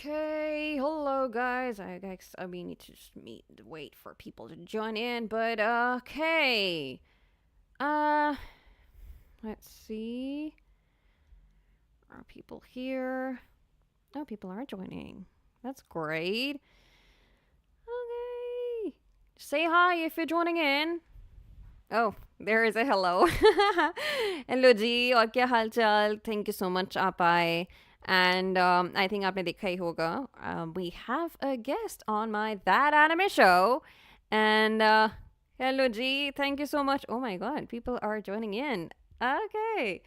Okay, hello guys. I guess we need to just wait for people to join in, but okay. Uh, let's see. Are people here? No, people are joining. That's great. Okay. Say hi if you're joining in. Oh, there is a hello. Hello जी और क्या हाल चाल? Thank you so much आप आए. And I think आपने देखा ही होगा. We have a guest on my That Anime show. And hello G, thank you so much. Oh my god, people are joining in. Okay.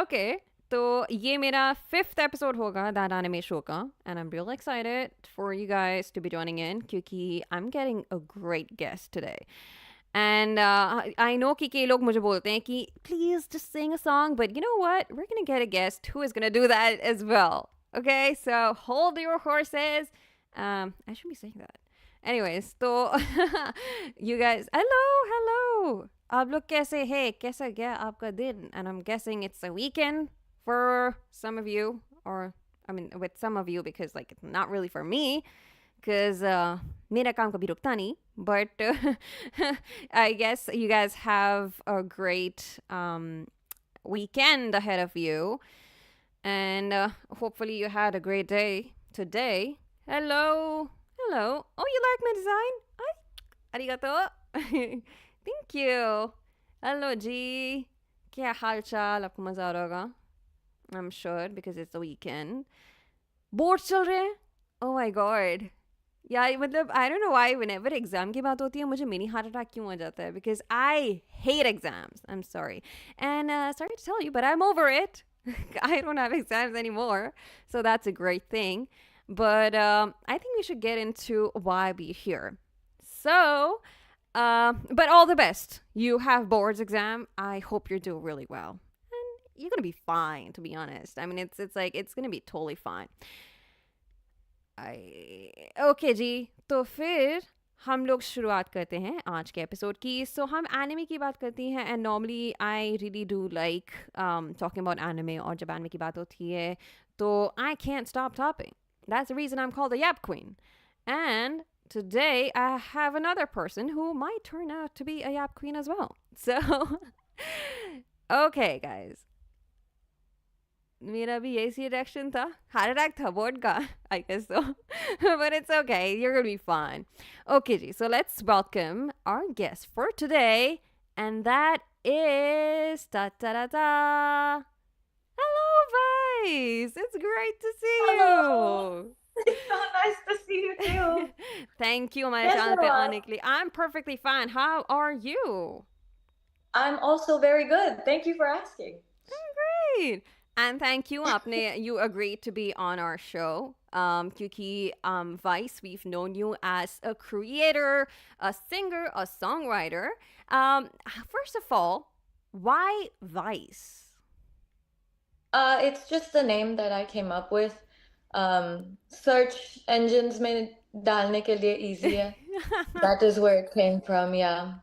Okay. तो ये मेरा fifth episode होगा That Anime show का. And I'm real excited for you guys to be joining in क्योंकि I'm getting a great guest today. And I know कि कई लोग मुझे बोलते हैं कि please just sing a song, but you know what? We're gonna get a guest who is gonna do that as well. Okay, so hold your horses. I shouldn't be saying that. Anyways, तो you guys, hello. आप लोग कैसे हैं? कैसा गया आपका दिन? And I'm guessing it's a weekend for some of you, or I mean, with some of you because like it's not really for me. Because मेरा काम कभी रुकता नहीं. But I guess you guys have a great weekend ahead of you. And hopefully you had a great day today. Hello. Oh, you like my design? Arigato. Thank you. Hello, G. क्या हाल चाल? आपको मज़ा आ रहा होगा? I'm sure because it's the weekend. Board चल रहे हैं? Oh my god. Yeah, मतलब I don't know why whenever exam की बात होती है मुझे mini heart attack क्यों आ जाता है because I hate exams. I'm sorry. And sorry to tell you, but I'm over it. I don't have exams anymore. So that's a great thing. But I think we should get into why we're here. So, but all the best. You have boards exam. I hope you're doing really well. And you're going to be fine, to be honest. I mean, it's like, it's going to be totally fine. Okay जी तो फिर हम लोग शुरुआत करते हैं आज के एपिसोड की सो हम एनिमे की बात करती हैं and normally I really do like talking about anime और जब एनिमे की बात होती है तो I can't stop topping that's the reason I am called the yap queen and today I have another person who might turn out to be a yap queen as well. So, okay, guys. मेरा भी यही सी reaction था heart attack था board का I guess so but it's okay you're gonna be fine. Okay जी, so let's welcome our guest for today and that is ta ta ta ta. Hello Vice, it's great to see Hello. you. It's so nice to see you too. Thank you हमारे channel पे आने के लिए. I'm perfectly fine. How are you? I'm also very good. Thank you for asking. Great. And thank you, Apne. You agreed to be on our show. Kyuki Vice, we've known you as a creator, a singer, a songwriter. First of all, why Vice? It's just the name that I came up with. Search engines में डालने के लिए easy है. That is where it came from, yeah.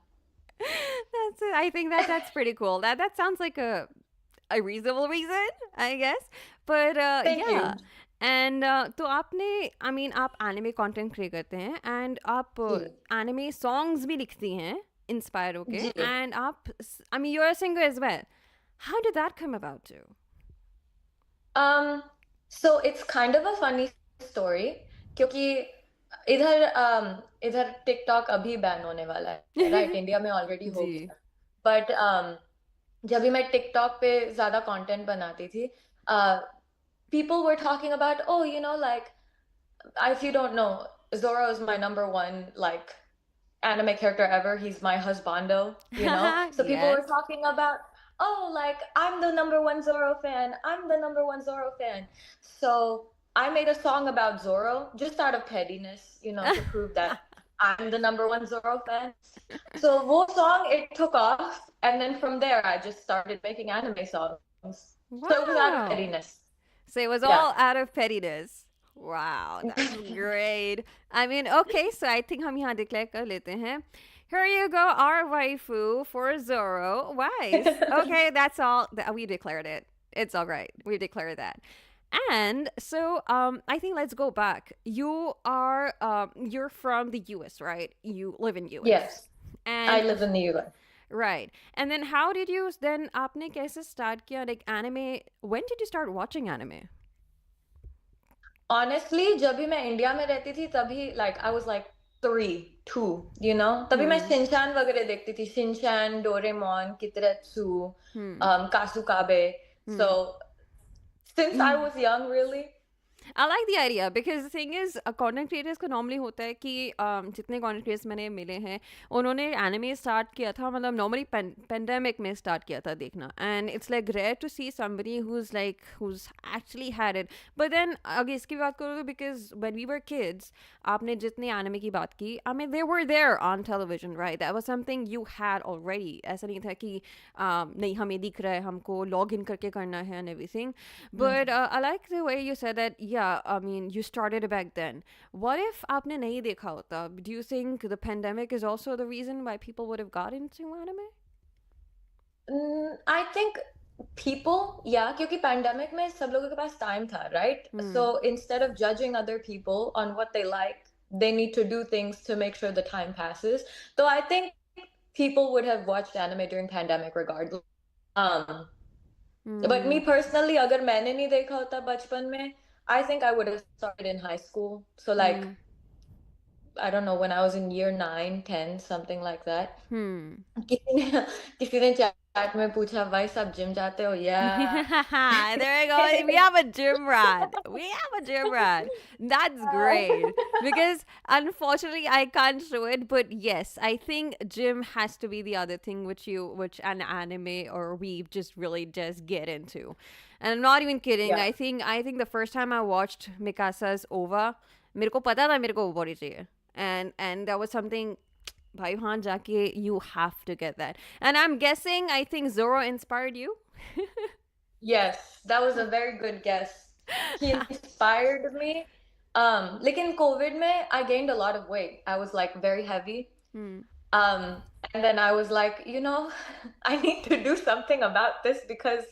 That's it. I think that's pretty cool. That sounds like a reasonable reason, I guess. But Thank yeah. you. And तो आपने I mean आप anime content create करते हैं and आप जी. anime songs भी लिखती हैं inspire होके जी. and आप I mean you're a singer as well. How did that come about too? So it's kind of a funny story क्योंकि इधर TikTok अभी बैन होने वाला है, right? इंडिया में already हो जी. गया. But जब भी मैं TikTok पे ज़्यादा content बनाती थी, people were talking about, oh, you know, like, if you don't know, Zoro is my number one, like, anime character ever. He's my husbando, you know? So people were Yes. talking about, oh, like, I'm the number one Zoro fan. I'm the number one Zoro fan. So I made a song about Zoro just out of pettiness, you know, to prove that I'm the number one Zoro fan. So वो song, it took off. And then from there, I just started making anime songs. Wow. So it was out of pettiness. So it was Yeah. all out of pettiness. Wow, that's great. I mean, okay, so I think हम यहाँ declare कर लेते हैं. Here you go, our waifu for Zoro. Wise. Okay, that's all. We declared it. It's all right. We declared that. And so I think let's go back. You're from the US, right? You live in US. Yes, I And live in the US. right. And then how did you then आपने कैसे start किया like anime? When did you start watching anime? Honestly, जब भी मैं India में रहती थी तभी like I was like 3, 2, you know, तभी मैं Hmm. शिनचैन वगैरह देखती थी, Shinchan, Doraemon, कितरेत्सु, Hmm. कासुकाबे. So since I Hmm. was young, really. I like the idea because the thing is content creators को normally होता है कि जितने content creators मैंने मिले हैं उन्होंने anime start किया था मतलब normally pandemic में start किया था देखना and it's like rare to see somebody who's actually had it but then अगर इसकी बात करो तो because when we were kids आपने जितने anime की बात की I mean they were there on television right that was something you had already ऐसा नहीं था कि नहीं हमें दिख रहा है हमको log in करके करना है and everything but I like the way you said that. Yeah, I mean, you started back then. What if आपने नहीं देखा होता? Do you think the pandemic is also the reason why people would have got into anime? I think people, yeah, क्योंकि pandemic में सब लोगों के पास time था, right? Hmm. So instead of judging other people on what they like, they need to do things to make sure the time passes. So I think people would have watched anime during pandemic regardless. Um, but me Hmm. personally, अगर मैंने नहीं देखा होता बचपन में, I think I would have started in high school. So like, Hmm. I don't know, when I was in year 9, 10, something like that. Hmm. किसी ने किसी ने चैट में पूछा भाई सब जिम जाते हो या There we go. We have a gym rat. We have a gym rat. That's great. Because unfortunately I can't show it, but yes, I think gym has to be the other thing which an anime or we just really just get into. And I'm not even kidding. yeah. I think the first time I watched Mikasa's OVA, मेरे को पता था मेरे को body चाहिए. And that was something भाई वहाँ जाके you have to get that. And I'm guessing I think Zoro inspired you. Yes, that was a very good guess. He inspired me. Like in COVID में, I gained a lot of weight. I was like very heavy. Hmm. Um, and then I was like, I need to do something about this because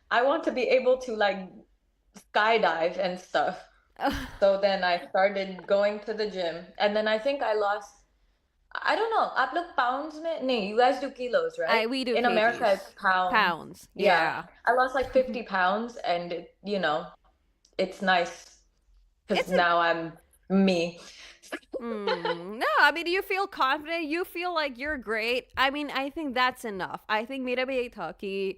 I want to be able to like skydive and stuff. So then I started going to the gym, and then I think I lost. I don't know. आप लोग pounds में? नहीं, you guys do kilos, right? We do In America, kgs. it's pounds. Pounds. Yeah, Yeah. I lost like 50 pounds, and it's nice because It's a now I'm me. no, I mean you feel confident, you feel like you're great. I mean, I think that's enough. I think मेरा भी यही था कि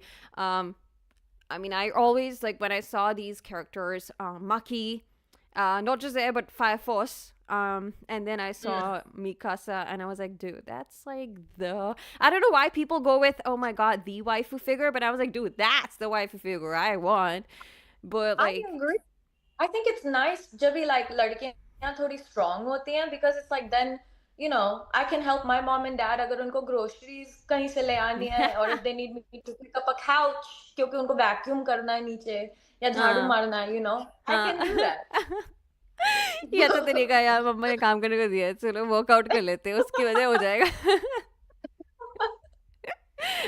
I mean, I always like when I saw these characters, Maki, not just there but Fire Force. And then I saw Mikasa, and I was like, dude, that's like the. I don't know why people go with, oh my god, the waifu figure, but I was like, dude, that's the waifu figure I want. But I like, agree. I think it's nice जब भी like लड़कियां थोड़ी strong होती हैं because it's like then I can help my mom and dad अगर उनको groceries कहीं से ले आनी है or if they need me to pick up a couch क्योंकि उनको vacuum करना है नीचे या झाड़ू uh, मारना है I can do that. ये तो तरीका यार मम्मा ने काम करने को दिया है चलो वर्कआउट कर लेते हैं उसकी वजह हो जाएगा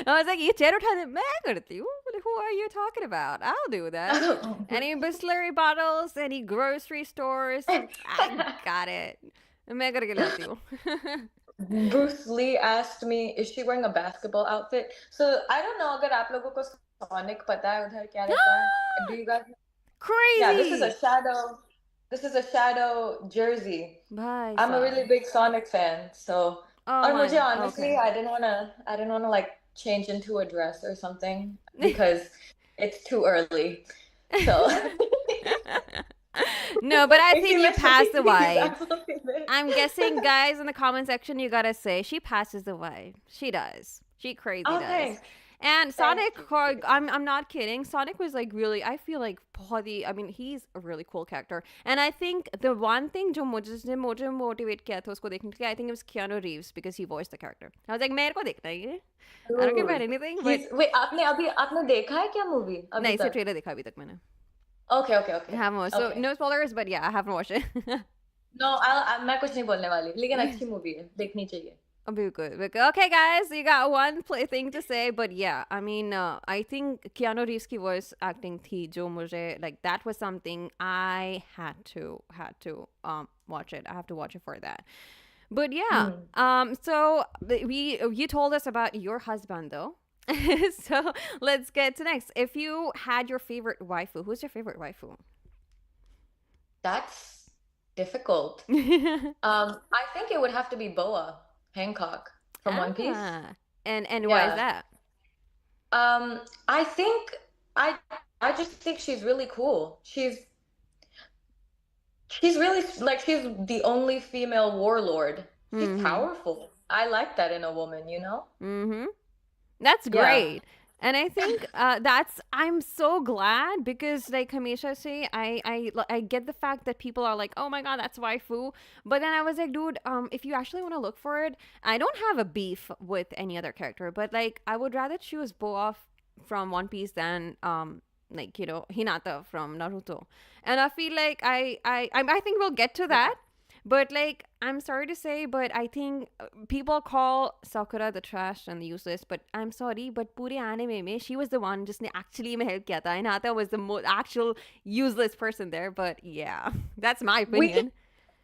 I was like ये चेयर उठा दे मैं करती हूँ who are you talking about I'll do that any Bisleri bottles any grocery stores I got it मैं करके लाती हूँ Bruce Lee asked me, is she wearing a basketball outfit? So I don't know अगर आप लोगों को Sonic पता है उधर क्या रहता है? Do you guys? Yeah, this is a crazy shadow. This is a shadow jersey. भाई I'm a really साहब big Sonic fan, so oh और my मुझे honestly okay I didn't wanna like change into a dress or something because it's too early. So no, but I think you इसीलिए passed the vibe. absolutely there. I'm guessing, guys, in the comment section, you gotta say she passes the vibe. She does. She crazy Oh, does. thanks. And Thank Sonic, you. I'm not kidding. Sonic was like really. I feel like बहुत I mean, he's a really cool character. And I think the one thing जो मुझे motivate किया था उसको देखने के लिए, I think it was Keanu Reeves because he voiced the character. I was like, मेरे को देखना है ये. I don't care about Dude, anything, but wait, आपने देखा है क्या movie अभी नहीं सिर्फ तक? ट्रेलर देखा अभी तक मैंने. Okay, I haven't watched. So okay. no spoilers, but yeah, I haven't watched it. No, मैं कुछ नहीं बोलने वाली लेकिन अच्छी मूवी है देखनी चाहिए. Bilkul, bilkul. Okay, guys, you got one thing to say, but yeah, I mean, I think Keanu Reeves की voice acting थी जो मुझे like that was something I had to watch it. I have to watch it for that. But yeah, Hmm. so we you told us about your husband though. So let's get to next. If you had your favorite waifu, who's your favorite waifu? That's difficult. I think it would have to be Boa Hancock from One Piece. Ah, and why is Yeah. that? I think I I just think she's really cool. She's really like she's the only female warlord. She's Mm-hmm. powerful. I like that in a woman, you know? Mm-hmm. That's Yeah. great. And I think that's I'm so glad because like Hamisha say I get the fact that people are like, oh my god, that's waifu. But then I was like, dude, if you actually want to look for it, I don't have a beef with any other character, but like I would rather choose Boa from One Piece than like Hinata from Naruto. And I feel like I think we'll get to Yeah. that. But like, I'm sorry to say, but I think people call Sakura the trash and the useless. But I'm sorry, but पूरे anime में she was the one जिसने actually में help किया था. Hinata was the actual useless person there. But yeah, that's my We can opinion.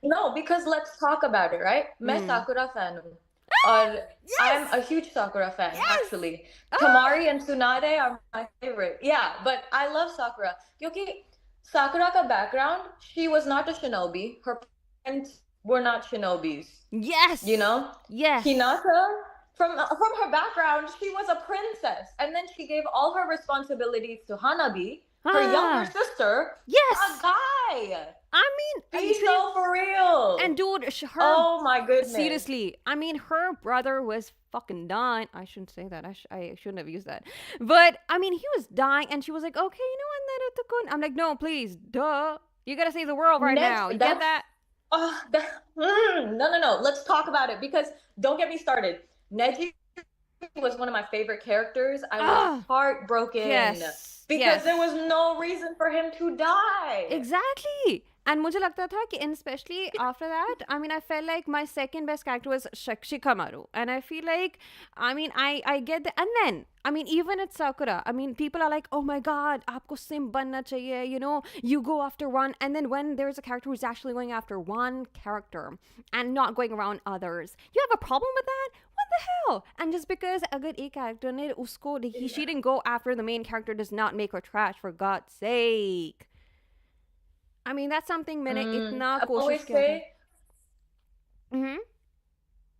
no, because let's talk about it, right? मैं Mm. Sakura fan हूँ. Or I'm Yes, a huge Sakura fan, yes. actually. Ah, Tamari and Tsunade are my favorite. Yeah, but I love Sakura. Kyunki Sakura ka background, she was not a shinobi. Her parents were not shinobis. You yes, know? yes. Hinata, from her background, she was a princess. And then she gave all her responsibilities to Hanabi, her younger Ah, sister, a yes. guy. I mean, Be so for and real. dude, her Oh my goodness. seriously, I mean, her brother was fucking dying. I shouldn't say that. I shouldn't have used that. But I mean, he was dying, and she was like, "Okay, you know what, Naruto-kun?" I'm like, "No, please, duh. You gotta save the world right now. You get That's that?" no, no, no. Let's talk about it because don't get me started. Neji was one of my favorite characters. I was Ah, heartbroken yes, because there was yes. no reason for him to die. Exactly. And मुझे लगता था कि and especially after that, I mean, I felt like my second best character was Shikamaru. And I feel like, I mean, I get the, and then, I mean, even at Sakura, I mean, people are like, oh my god, aapko sim banna chahiye, you go after one. And then when there's a character who's actually going after one character and not going around others, you have a problem with that? What the hell? And just because agar ek character ne usko, she didn't go after the main character does not make her trash, for God's sake. I mean, that's something मैंने इतना I कोशिश always किया था. say, Mm-hmm.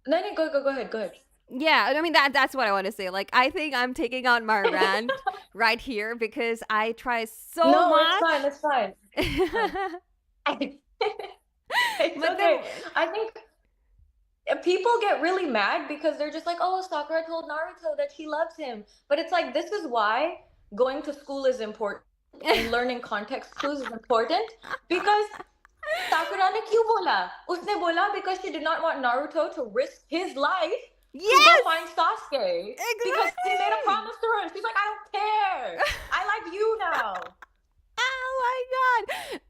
no, no, go ahead, go ahead. Yeah, I mean that's what I want to say. Like, I think I'm taking out my rant right here because I try so No, it's fine, much. it's fine. It's fine. It's But then, okay. I think people get really mad because they're just like, oh, Sakura told Naruto that she loves him. But it's like, this is why going to school is important and learning context clues is important because Sakura ne kyun bola? Usne bola because she did not want Naruto to risk his life to go yes, find Sasuke because he made a exactly. promise to her. She's like, I don't care. I like you now. Oh my god,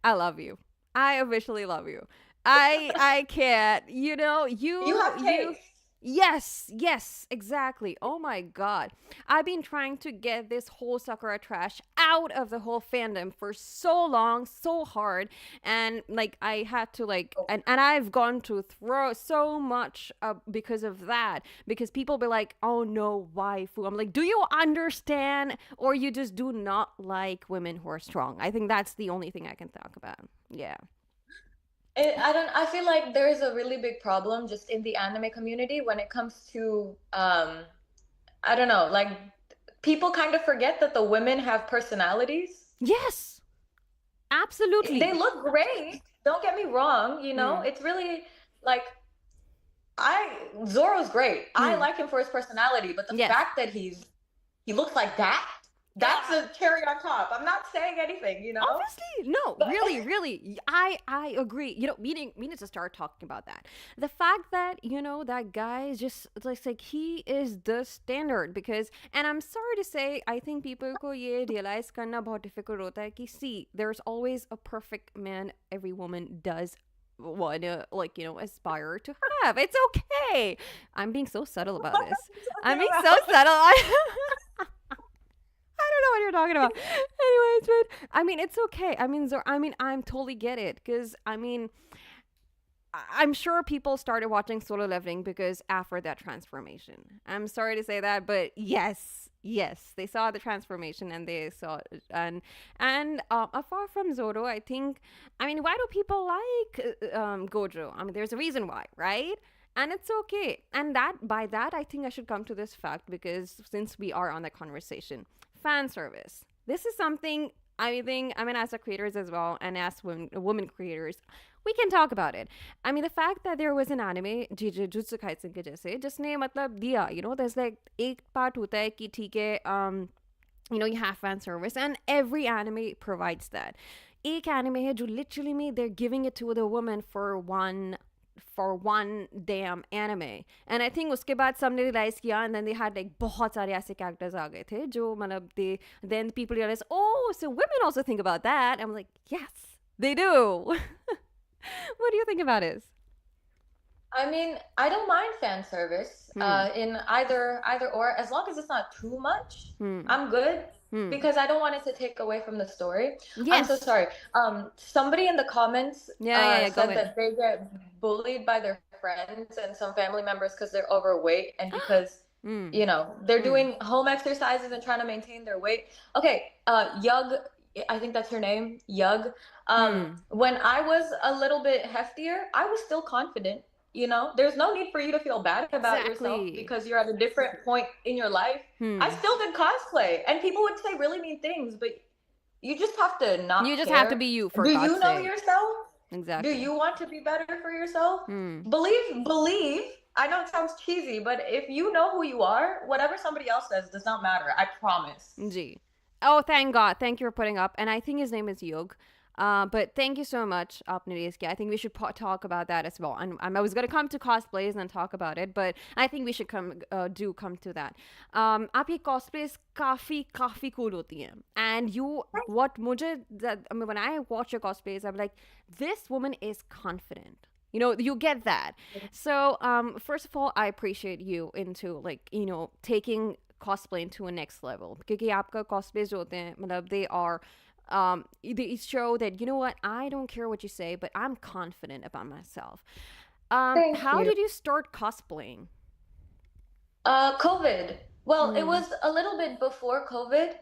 I love you. I officially love you. I can't. You have You. taste. Yes, yes, exactly. Oh my god. I've been trying to get this whole Sakura trash out of the whole fandom for so long, so hard. And like I had to like Oh, and I've gone to throw so much because of that. Because people be like, oh no, waifu. I'm like, do you understand? Or you just do not like women who are strong. I think that's the only thing I can talk about. Yeah. I don't. I feel like there is a really big problem just in the anime community when it comes to I don't know, like people kind of forget that the women have personalities. Yes, They absolutely. look great. Don't get me wrong. Hmm. It's really like Zoro's great. I Hmm. like him for his personality, but the Yes. fact that he looks like that, that's a cherry on top. I'm not saying anything. Obviously, no, But really, really, I agree. We need to start talking about that. The fact that that guy is just like he is the standard because, and I'm sorry to say, I think people को ये realize करना बहुत difficult होता है कि see, there's always a perfect man every woman does want to, like, aspire to have. It's okay. I'm being so subtle about What are this. you I'm talking being so about? subtle. I don't know what you're talking about. Anyways, but I mean, it's okay. I mean, I'm totally get it because I mean, I'm sure people started watching Solo Leveling because after that transformation. I'm sorry to say that, but yes, they saw the transformation and they saw and apart from Zoro, I think, I mean, why do people like Gojo? I mean, there's a reason why, right? And it's okay. And that by that, I think I should come to this fact because since we are on the conversation, fan service. This is something I think. I mean, as a creators as well, and as women creators, we can talk about it. I mean, the fact that there was an anime, Jujutsu Kaisen के जैसे, जिसने मतलब दिया, there's like एक part होता है कि ठीक है, you have fan service, and every anime provides that. एक anime है जो literally में they're giving it to the woman for one damn anime. And I think उसके बाद सबने realize किया, and then they had like बहुत सारे ऐसे characters आ गए थे जो मतलब they then people realize, oh, so women also think about that. I'm like, yes, they do. What do you think about it? I mean, I don't mind fan service Hmm. in either or, as long as it's not too much. Hmm. I'm good Hmm. because I don't want it to take away from the story. I'm so Yes. sorry. Somebody in the comments Yeah, yeah, yeah. Go said ahead. that they get bullied by their friends and some family members because they're overweight and because Hmm. they're Hmm. doing home exercises and trying to maintain their weight. Okay, Yug, I think that's her name, Yug. Hmm. When I was a little bit heftier, I was still confident. There's no need for you to feel bad about yourself Exactly. because you're at a different point in your life. I Hmm. still did cosplay, and people would say really mean things, but you just have to You not just have to care. be you, for Do God's you know sake. yourself? Do Exactly. you want to be better for yourself? Hmm. Believe. I know it sounds cheesy, but if you know who you are, whatever somebody else says does not matter. I promise. G. Oh, thank God. Thank you for putting up. And I think his name is Yog. But thank you so much, Apniriski. I think we should talk about that as well. And I was going to come to cosplays and talk about it, but I think we should come to that. आप ये cosplays काफी cool होती हैं. And I mean, when I watch your cosplays, I'm like, this woman is confident. You get that. So, first of all, I appreciate you into like, taking cosplay into a next level. क्योंकि आपका cosplays जो होते हैं, मतलब they are they show that, you know what, I don't care what you say, but I'm confident about myself. Thank How you. did you start cosplaying? COVID. Well, it Hmm. was a little bit before COVID.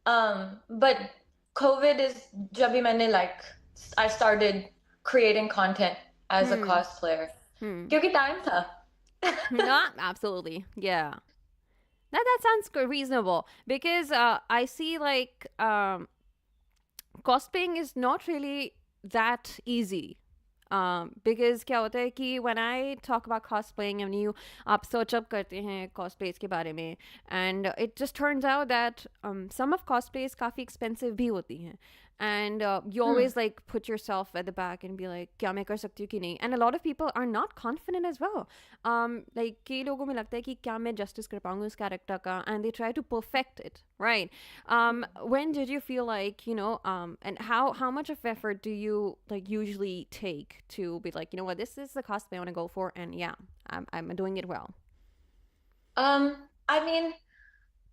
But COVID is जब भी मैंने like I started creating content as a Hmm. cosplayer. Hmm. क्योंकि time था. No, absolutely. Yeah. That sounds reasonable because I see like cosplaying is not really that easy. Because क्या होता है कि when I talk about cosplaying and you आप search up करते हैं cosplays के बारे में, and it just turns out that some of cosplays काफ़ी expensive भी होती हैं, and you Hmm. always like put yourself at the back and be like क्या मैं कर सकती हूँ कि नहीं, and a lot of people are not confident as well. Like कई लोगों में लगता है कि क्या मैं justice कर पाऊँगी उस character का, and they try to perfect it, right? When did you feel like, and how much of effort do you like usually take to be like, you know what, this is the cosplay I want to go for, and yeah, I'm doing it well. I mean,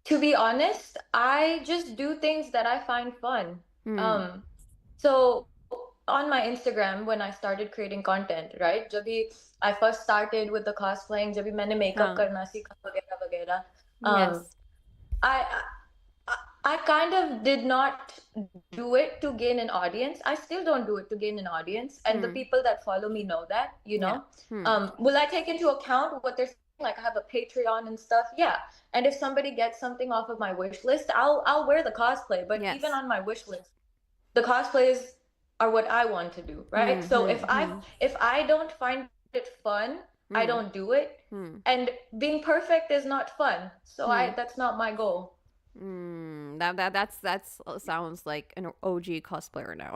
to be honest, I just do things that I find fun. Hmm. Um, so on my Instagram, when I started creating content, right? जब भी I first started with the cosplaying, जब भी मैंने makeup Huh. करना सीखा वगैरह वगैरह, um, Yes. I I kind of did not do it to gain an audience. I still don't do it to gain an audience, and the Hmm. people that follow me know that. Yeah. Hmm. Will I take into account what they're saying? Like I have a Patreon and stuff. Yeah, and if somebody gets something off of my wish list, I'll wear the cosplay. But even Yes. on my wish list, the cosplays are what I want to do, right? Hmm. So Hmm. Hmm. if I don't find it fun, I Hmm. don't do it. Hmm. And being perfect is not fun. So Hmm. that's not my goal. That's sounds like an OG cosplayer now,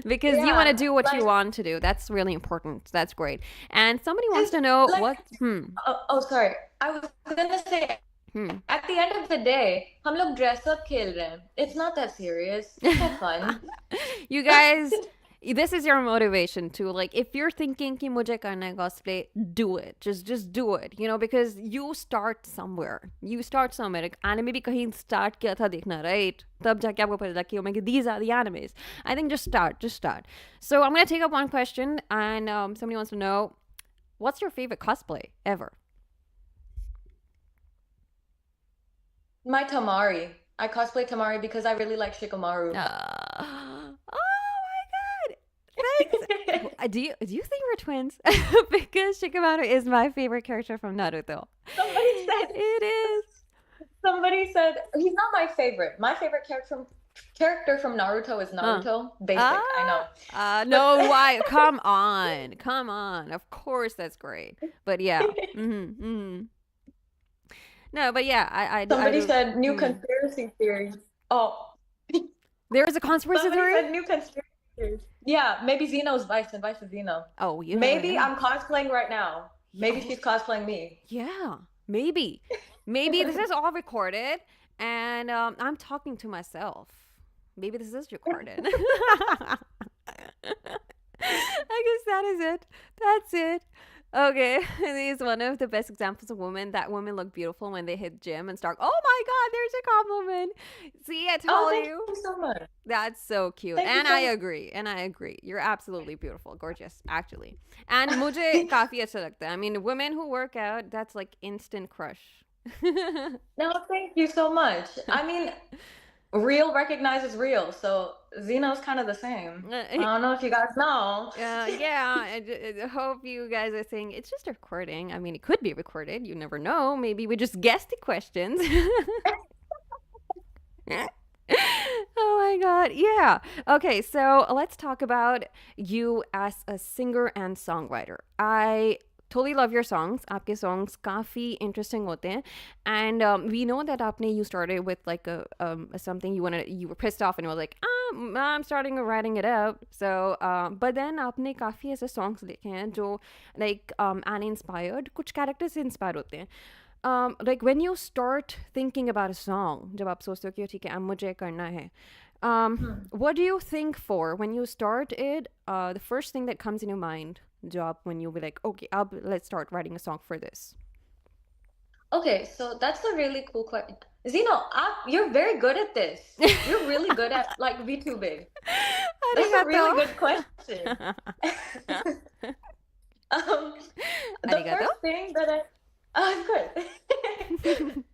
because you want to Yeah, do what you like want to do. That's really important. That's great. And somebody wants because to know like what. Hmm. sorry, I was gonna say Hmm. at the end of the day, हम लोग dress up खेल रहे हैं. It's not that serious. Just have fun. You guys, this is your motivation to, like, if you're thinking ki mujhe karna hai cosplay, do it. Just do it, you know, because you start somewhere. You start somewhere. Like, anime bhi kahin start kiya tha dekhna, right? Tab jaake aapko pata lagta ki, oh my god, these are the animes. I think just start. So I'm going to take up one question, and somebody wants to know, what's your favorite cosplay ever? My Tamari. I cosplay Tamari because I really like Shikamaru. Oh my god! Thanks. Do you think we're twins? Because Shikamaru is my favorite character from Naruto. Somebody said It is. somebody said he's not my favorite. My favorite character from Naruto is Naruto. Basic, I know. No, But why? Come on. Of course, that's great. But yeah. No, but yeah, I somebody do. said new conspiracy theories. Oh, There is a conspiracy somebody theory? said new conspiracy theories. Yeah, maybe Xeno's Vice and Vice is Xeno. Oh, you never Maybe know. I'm cosplaying right now. Maybe Oh, she's cosplaying me. yeah, maybe. Maybe this is all recorded, and I'm talking to myself. Maybe this is recorded. I guess that is it. That's it. Okay, this is one of the best examples of women. That women look beautiful when they hit gym and start. Oh my God, there's a compliment. See, I Oh, told thank you. you so much. That's so cute. Thank you And so I much. agree. You're absolutely beautiful, gorgeous, actually. And मुझे काफी अच्छा लगता है. I mean, women who work out, that's like instant crush. No, thank you so much. I mean, real recognizes real, so Xeno's kind of the same. I don't know if you guys know. Yeah, I hope you guys are saying it's just a recording. I mean, it could be recorded. You never know. Maybe we just guessed the questions. Oh my god. Yeah. Okay, so let's talk about you as a singer and songwriter. I totally love your songs. आपके songs काफी interesting होते हैं. And we know that you started with like a something you were pissed off and you were like, I'm starting writing it out. So but then आपने काफी ऐसे songs लिखे हैं जो like anime inspired, कुछ characters से inspired होते हैं. Like when you start thinking about a song, जब आप सोचते हो कि ठीक है अब मुझे करना है, what do you think for when you start it? The first thing that comes in your mind, job, when you'll be like, okay, let's start writing a song for this. Okay, so that's a really cool question. Xeno, you're very good at this. You're really good at like VTubing. That's a really good question. The Arigato. first thing that good.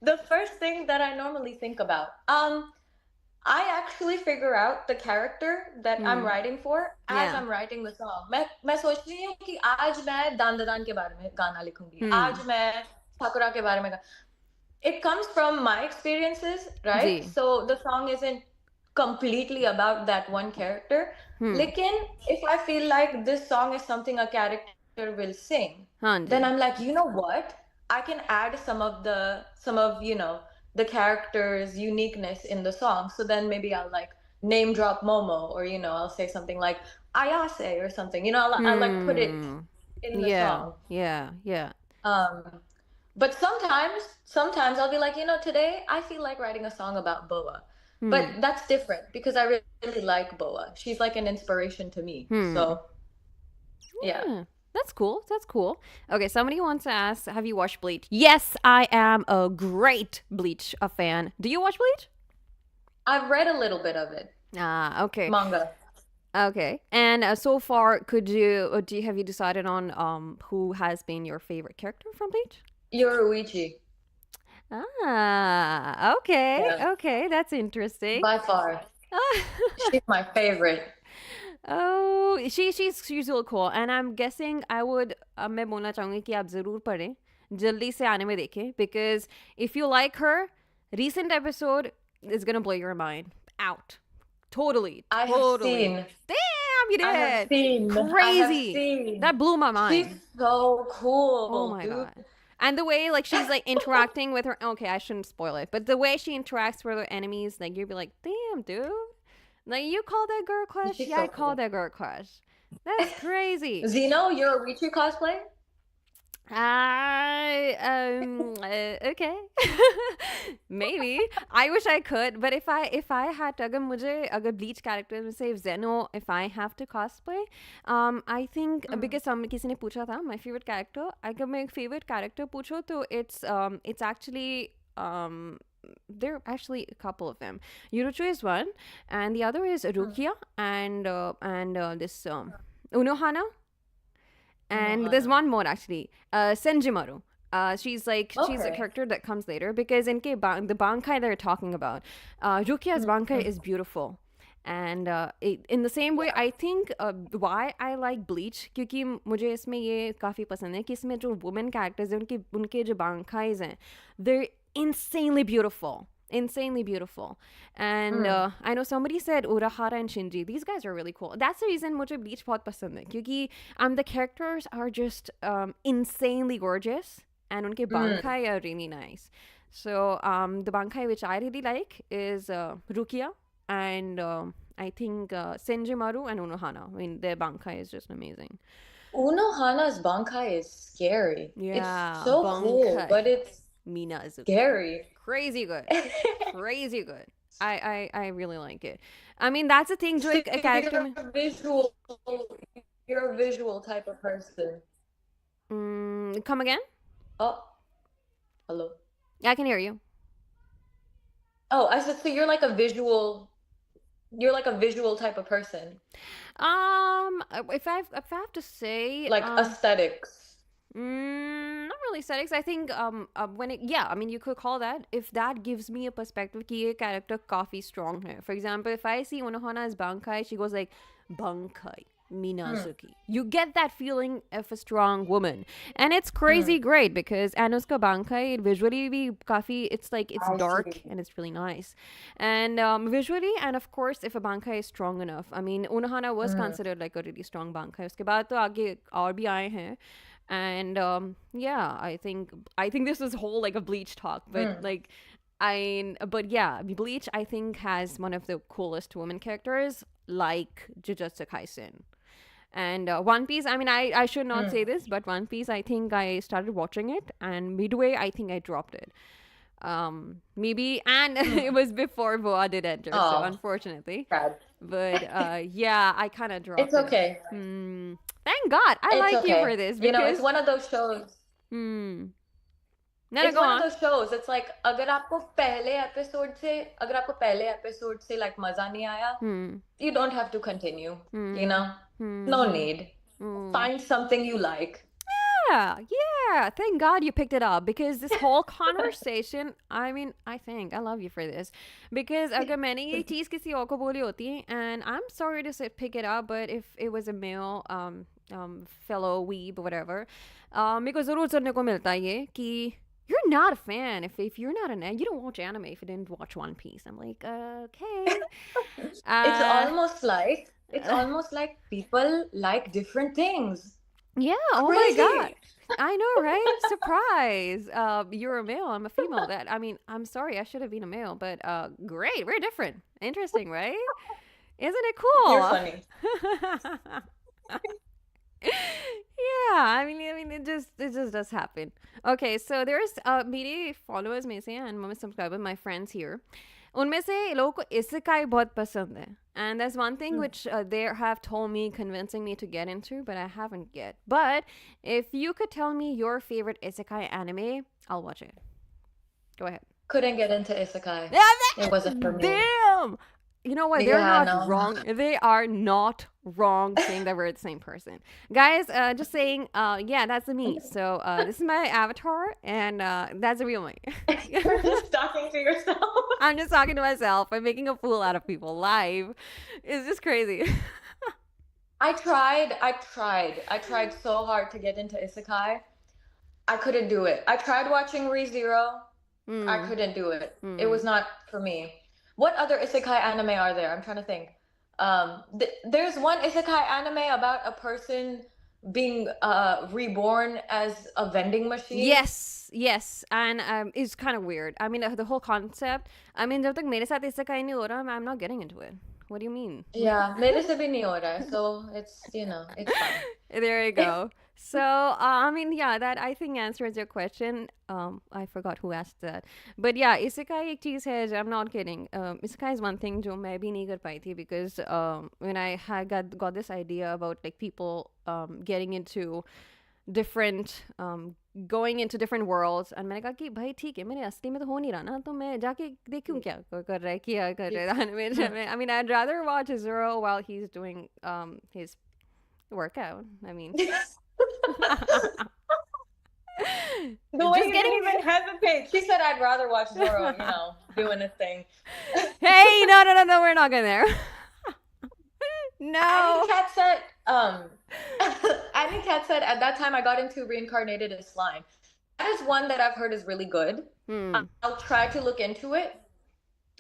The first thing that I normally think about. I actually figure out the character that I'm writing for as Yeah. I'm writing the song. मैं सोच रही हूँ कि आज मैं दांदादान के बारे में गाना लिखूंगी. आज मैं साकुरा के बारे में It comes from my experiences, right? Ji. So the song isn't completely about that one character. Lekin if I feel like this song is something a character will sing, हाँ जी. then I'm like, you know what? I can add some of you know the character's uniqueness in the song. So then maybe I'll like name drop Momo, or you know I'll say something like Ayase or something. You know I'll like put it in the song. Yeah. But sometimes I'll be like, you know, today I feel like writing a song about Boa. But that's different because I really like Boa. She's like an inspiration to me. So yeah. That's cool. Okay, somebody wants to ask, have you watched Bleach? Yes, I am a great Bleach fan. Do you watch Bleach? I've read a little bit of it. Okay. Manga. Okay. And so far, have you decided on who has been your favorite character from Bleach? Yoruichi. Okay. Yeah. Okay, that's interesting. By far. She's my favorite. Oh, she's really cool, and I'm guessing मैं बोलना चाहूँगी कि आप ज़रूर पढ़ें, जल्दी से आने में देखें, because if you like her, recent episode is gonna blow your mind out. Totally. I have seen. Damn, you did. I have seen. Crazy. I have seen. That blew my mind. She's so cool. Oh my dude. god. And the way like she's like interacting with her, okay, I shouldn't spoil it, but the way she interacts with her enemies, like you'd be like, damn, dude. Like, you call that girl crush? She's Yeah, so I call cool. that girl crush. That's crazy. Xeno, Yoruichi cosplay? Okay. Maybe. I wish I could, but if I had to, अगर Bleach character में से Xeno, if I have to cosplay, I think because किसी ने पूछा था my favorite character, अगर मैं favorite character पूछो तो it's actually there are actually a couple of them. Yurucho is one, and the other is Rukia and this Unohana, and there's Unohana. one more actually, Senjimaru. She's a Okay. character that comes later because the bankai they're talking about, Rukia's bankai is beautiful. And in the same way, Yeah. I think why I like Bleach, क्योंकि मुझे इसमें ये काफ़ी पसंद है कि इसमें जो women characters हैं उनके जो bankais हैं, they're insanely beautiful. Insanely beautiful. And I know somebody said Urahara and Shinji. These guys are really cool. That's the reason मुझे Bleach बहुत पसंद है क्योंकि the characters are just insanely gorgeous and unke bankai are really nice. So the bankai which I really like is Rukia and I think Senjimaru and Unohana. I mean, their bankai is just amazing. Unohana's bankai is scary. It's Yeah, so cool, but bankai. it's Minazuki. scary. Crazy good. Crazy good. I really like it. I mean, that's the thing. जो So एक character में you're a visual type of person. come again? Oh, hello. I can hear you. Oh, I said so you're like a visual type of person. If I have to say, Like aesthetics. not really aesthetics. I think yeah, I mean you could call that if that gives me a perspective कि ये character काफी strong है. For example, if I see Unohana as Bankai, she goes like Bankai Minazuki. You get that feeling of a strong woman, and it's crazy great because Anuska Bankai visually भी काफी it's like it's I dark see. and it's really nice, and visually and of course if a Bankai is strong enough. I mean Unohana was considered like a really strong Bankai. उसके बाद तो आगे और भी आए हैं. And yeah, I think this is whole like a Bleach talk, but but yeah, Bleach I think has one of the coolest women characters like Jujutsu Kaisen. And One Piece, I mean, I should not say this, but One Piece, I think I started watching it, and midway, I think I dropped it. Maybe, and it was before Boa did enter, so Oh, unfortunately. sad. But yeah, I kind of dropped It's it. okay. Thank God, I It's like you okay. for this You know, because it's one of those shows. no, It's go one on. of those shows. It's like अगर आपको पहले episode से like मजा नहीं आया, you don't have to continue, you know? No need. Find something you like. Yeah. Thank God you picked it up because this whole conversation, I mean, I love you for this because अगर मैंने ये चीज़ किसी और को बोली होती, and I'm sorry to say pick it up, but if it was a male fellow weeb or whatever, मेरे को ज़रूर सुनने को मिलता है ये कि you're not a fan if you're not you don't watch anime if you didn't watch One Piece. I'm like, okay. It's almost like people like different things. Yeah, oh my Crazy. God. I know, right? Surprise. You're a male, I'm a female. That I mean, I'm sorry, I should have been a male, but great, we're different. Interesting, right? Isn't it cool? You're funny. Yeah, I mean, it just does happen. Okay, so there's मेरे followers में से and my subscribers, my friends here. उनमें से लोगों को isekai बहुत पसंद है. And there's one thing which they have told me, convincing me to get into, but I haven't yet. But if you could tell me your favorite isekai anime, I'll watch it. Go ahead. Couldn't get into isekai. It wasn't for me. Damn! You know what? They're Yeah, not no. wrong. They are not wrong saying that we're the same person. Guys, just saying, yeah, that's me. So this is my avatar, and that's the real me. You're just talking to yourself. I'm just talking to myself. I'm making a fool out of people live. It's just crazy. I tried so hard to get into isekai. I couldn't do it. I tried watching ReZero. I couldn't do it. It was not for me. What other isekai anime are there? I'm trying to think. There's one isekai anime about a person being reborn as a vending machine. Yes, and it's kind of weird. I mean, the whole concept. I mean, जब तक मेरे साथ isekai नहीं हो रहा, I'm not getting into it. What do you mean? Yeah, मेरे से भी नहीं हो रहा है, so it's fine. There you go. So, I mean, yeah, that I think answers your question. I forgot who asked that, but yeah, isekai एक चीज है. I'm not kidding. Isekai is one thing जो मैं भी नहीं कर पाई थी because when I had got this idea about like people getting into different going into different worlds and मैंने कहा कि भाई ठीक है मेरे असली में तो हो नहीं रहा ना तो मैं जाके देखूं क्या कर रहा है क्या कर रहा है anime. I mean I'd rather watch Zero while he's doing his workout. I mean The way just you getting didn't even hesitate. She said, "I'd rather watch Zoro, doing his thing." hey no we're not going there. No. Annie Cat said, Annie Cat said, at that time I got into Reincarnated as Slime. That is one that I've heard is really good. I'll try to look into it.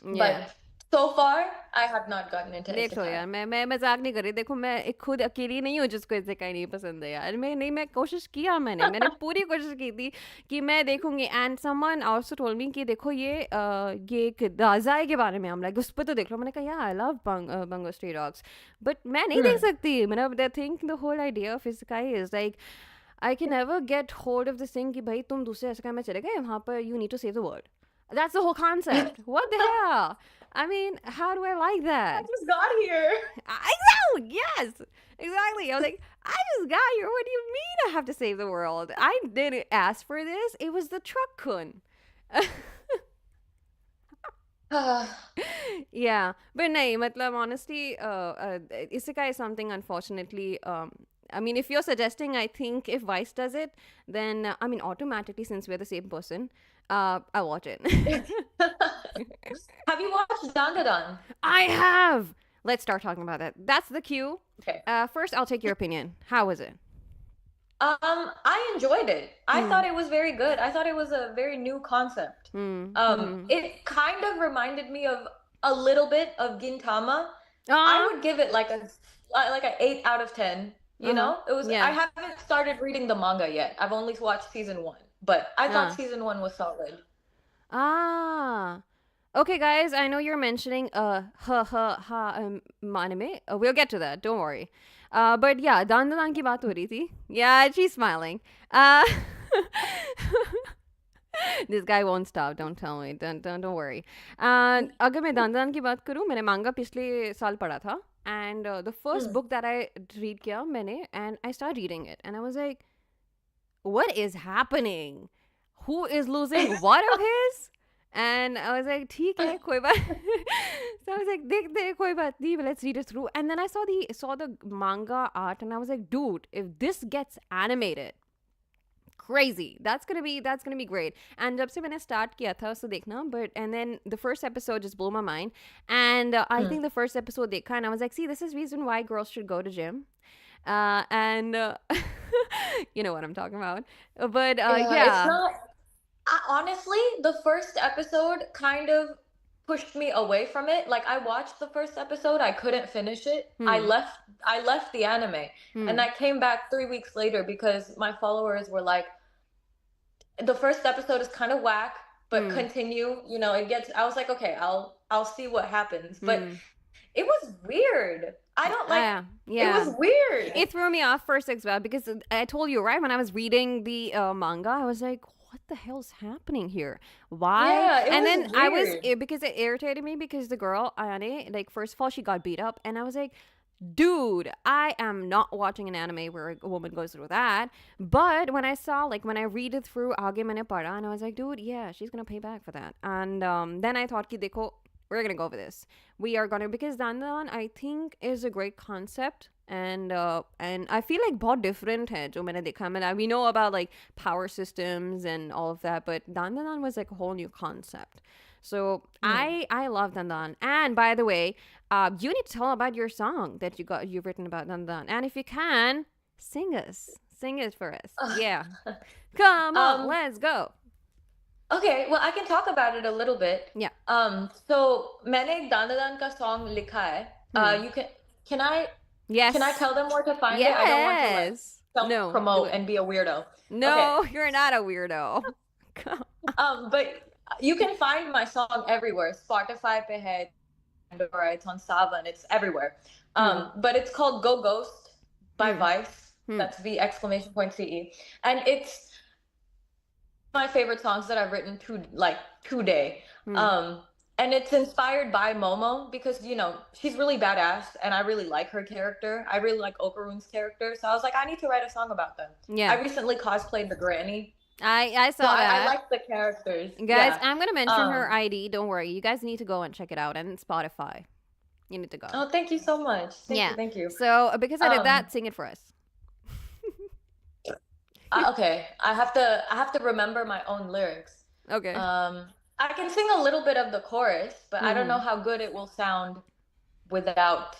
Yeah. But so far, I have not gotten into देख लो isekai. यार मैं मजाक नहीं कर रही. देखो मैं एक खुद अकेली नहीं हूँ जिसको इसेकाई नहीं पसंद है यार. मैं कोशिश किया मैंने पूरी कोशिश की थी कि मैं देखूंगी. And someone also told me कि देखो ये एक दाजाई के बारे में. हम लाइक उस पर तो देख लो. मैंने कहा यार आई लव बंगो स्ट्रे डॉग्स बट मैं नहीं देख सकती. मैंने I think the whole idea of isekai is like I can never get hold of this thing कि भाई तुम दूसरे इसेकाई में चले गए वहाँ पर you need to save the world. That's the whole concept. What the hell? I mean, how do I like that? I just got here. Exactly. Yes. Exactly. I was like, I just got here. What do you mean I have to save the world? I didn't ask for this. It was the truck kun. Yeah. But nahi, matlab, honestly, isekai is something, unfortunately, I mean, if you're suggesting, I think if Vice does it, then, I mean, automatically, since we're the same person, I'll watch it. Have you watched Dandadan? I have. Let's start talking about that. That's the cue. Okay. First, I'll take your opinion. How was it? I enjoyed it. I thought it was very good. I thought it was a very new concept. It kind of reminded me of a little bit of Gintama. I would give it like an 8 out of 10. You know, it was. I haven't started reading the manga yet. I've only watched season 1, but I thought season 1 was solid. Okay, guys. I know you're mentioning anime. We'll get to that. Don't worry. But yeah, Dandadan की बात हो रही थी. Yeah, she's smiling. This guy won't stop. Don't tell me. Don't worry. अगर मैं Dandadan की बात करूँ, मैंने manga पिछले साल पढ़ा था. And the first book that I read किया मैंने, and I started reading it, and I was like, what is happening? Who is losing what of his? And I was like, ठीक है, कोई बात. So I was like, देख कोई बात नहीं, let's read it through. And then I saw the manga art, and I was like, dude, if this gets animated, crazy. That's gonna be great. And जब से मैंने start किया था उसे देखना, and then the first episode just blew my mind. And I think the first episode देखा, and I was like, see, this is reason why girls should go to gym. And you know what I'm talking about. But yeah. It's not, honestly, the first episode kind of pushed me away from it. Like I watched the first episode, I couldn't finish it. I left the anime, and I came back 3 weeks later because my followers were like, the first episode is kind of whack, but continue. You know, it gets. I was like, okay, I'll see what happens. But it was weird. I don't like. It was weird. It threw me off first as well because I told you right when I was reading the manga, I was like, what the hell's happening here? Why? Yeah, and then weird. I was because it irritated me because the girl Ayane, like first of all she got beat up, and I was like, dude, I am not watching an anime where a woman goes through that. But when I read it through Aage Maine Padha, and I was like, dude, yeah, she's gonna pay back for that. And then I thought ki dekho, we're gonna go for this. We are gonna, because Dandadan I think is a great concept. And I feel like बहुत different है जो मैंने देखा. I mean, we know about like power systems and all of that, but Dandadan was like a whole new concept. So I love Dandadan. And by the way, you need to tell about your song that you've written about Dandadan. And if you can, sing it for us. Yeah, come on, let's go. Okay, well I can talk about it a little bit. Yeah. So मैंने Dandadan का song लिखा है. Can I? Yes. Can I tell them where to find it? I don't want to like self-promote no, and be a weirdo. No, okay. You're not a weirdo. But you can find my song everywhere. Spotify पे है, Pandora, it's on Sava, and it's everywhere. Hmm. But it's called Go Ghost by Hmm. Vice. Hmm. That's the exclamation point CE. And it's my favorite songs that I've written today. Hmm. Um, and it's inspired by Momo because she's really badass, and I really like her character. I really like Okaru's character, so I was like, I need to write a song about them. I Yeah. recently cosplayed the granny, I so saw I that. like the characters. Guys, Yeah. I'm gonna mention her Um. ID. Don't worry. You guys need to go and check it out and Spotify. You need to go. Oh, thank you so much. Thank you. Yeah. Thank you. So because I did Um. that, sing it for us. Okay. I have to remember my own lyrics. Okay. Um. I can sing a little bit of the chorus, but I don't know Mm-hmm. how good it will sound without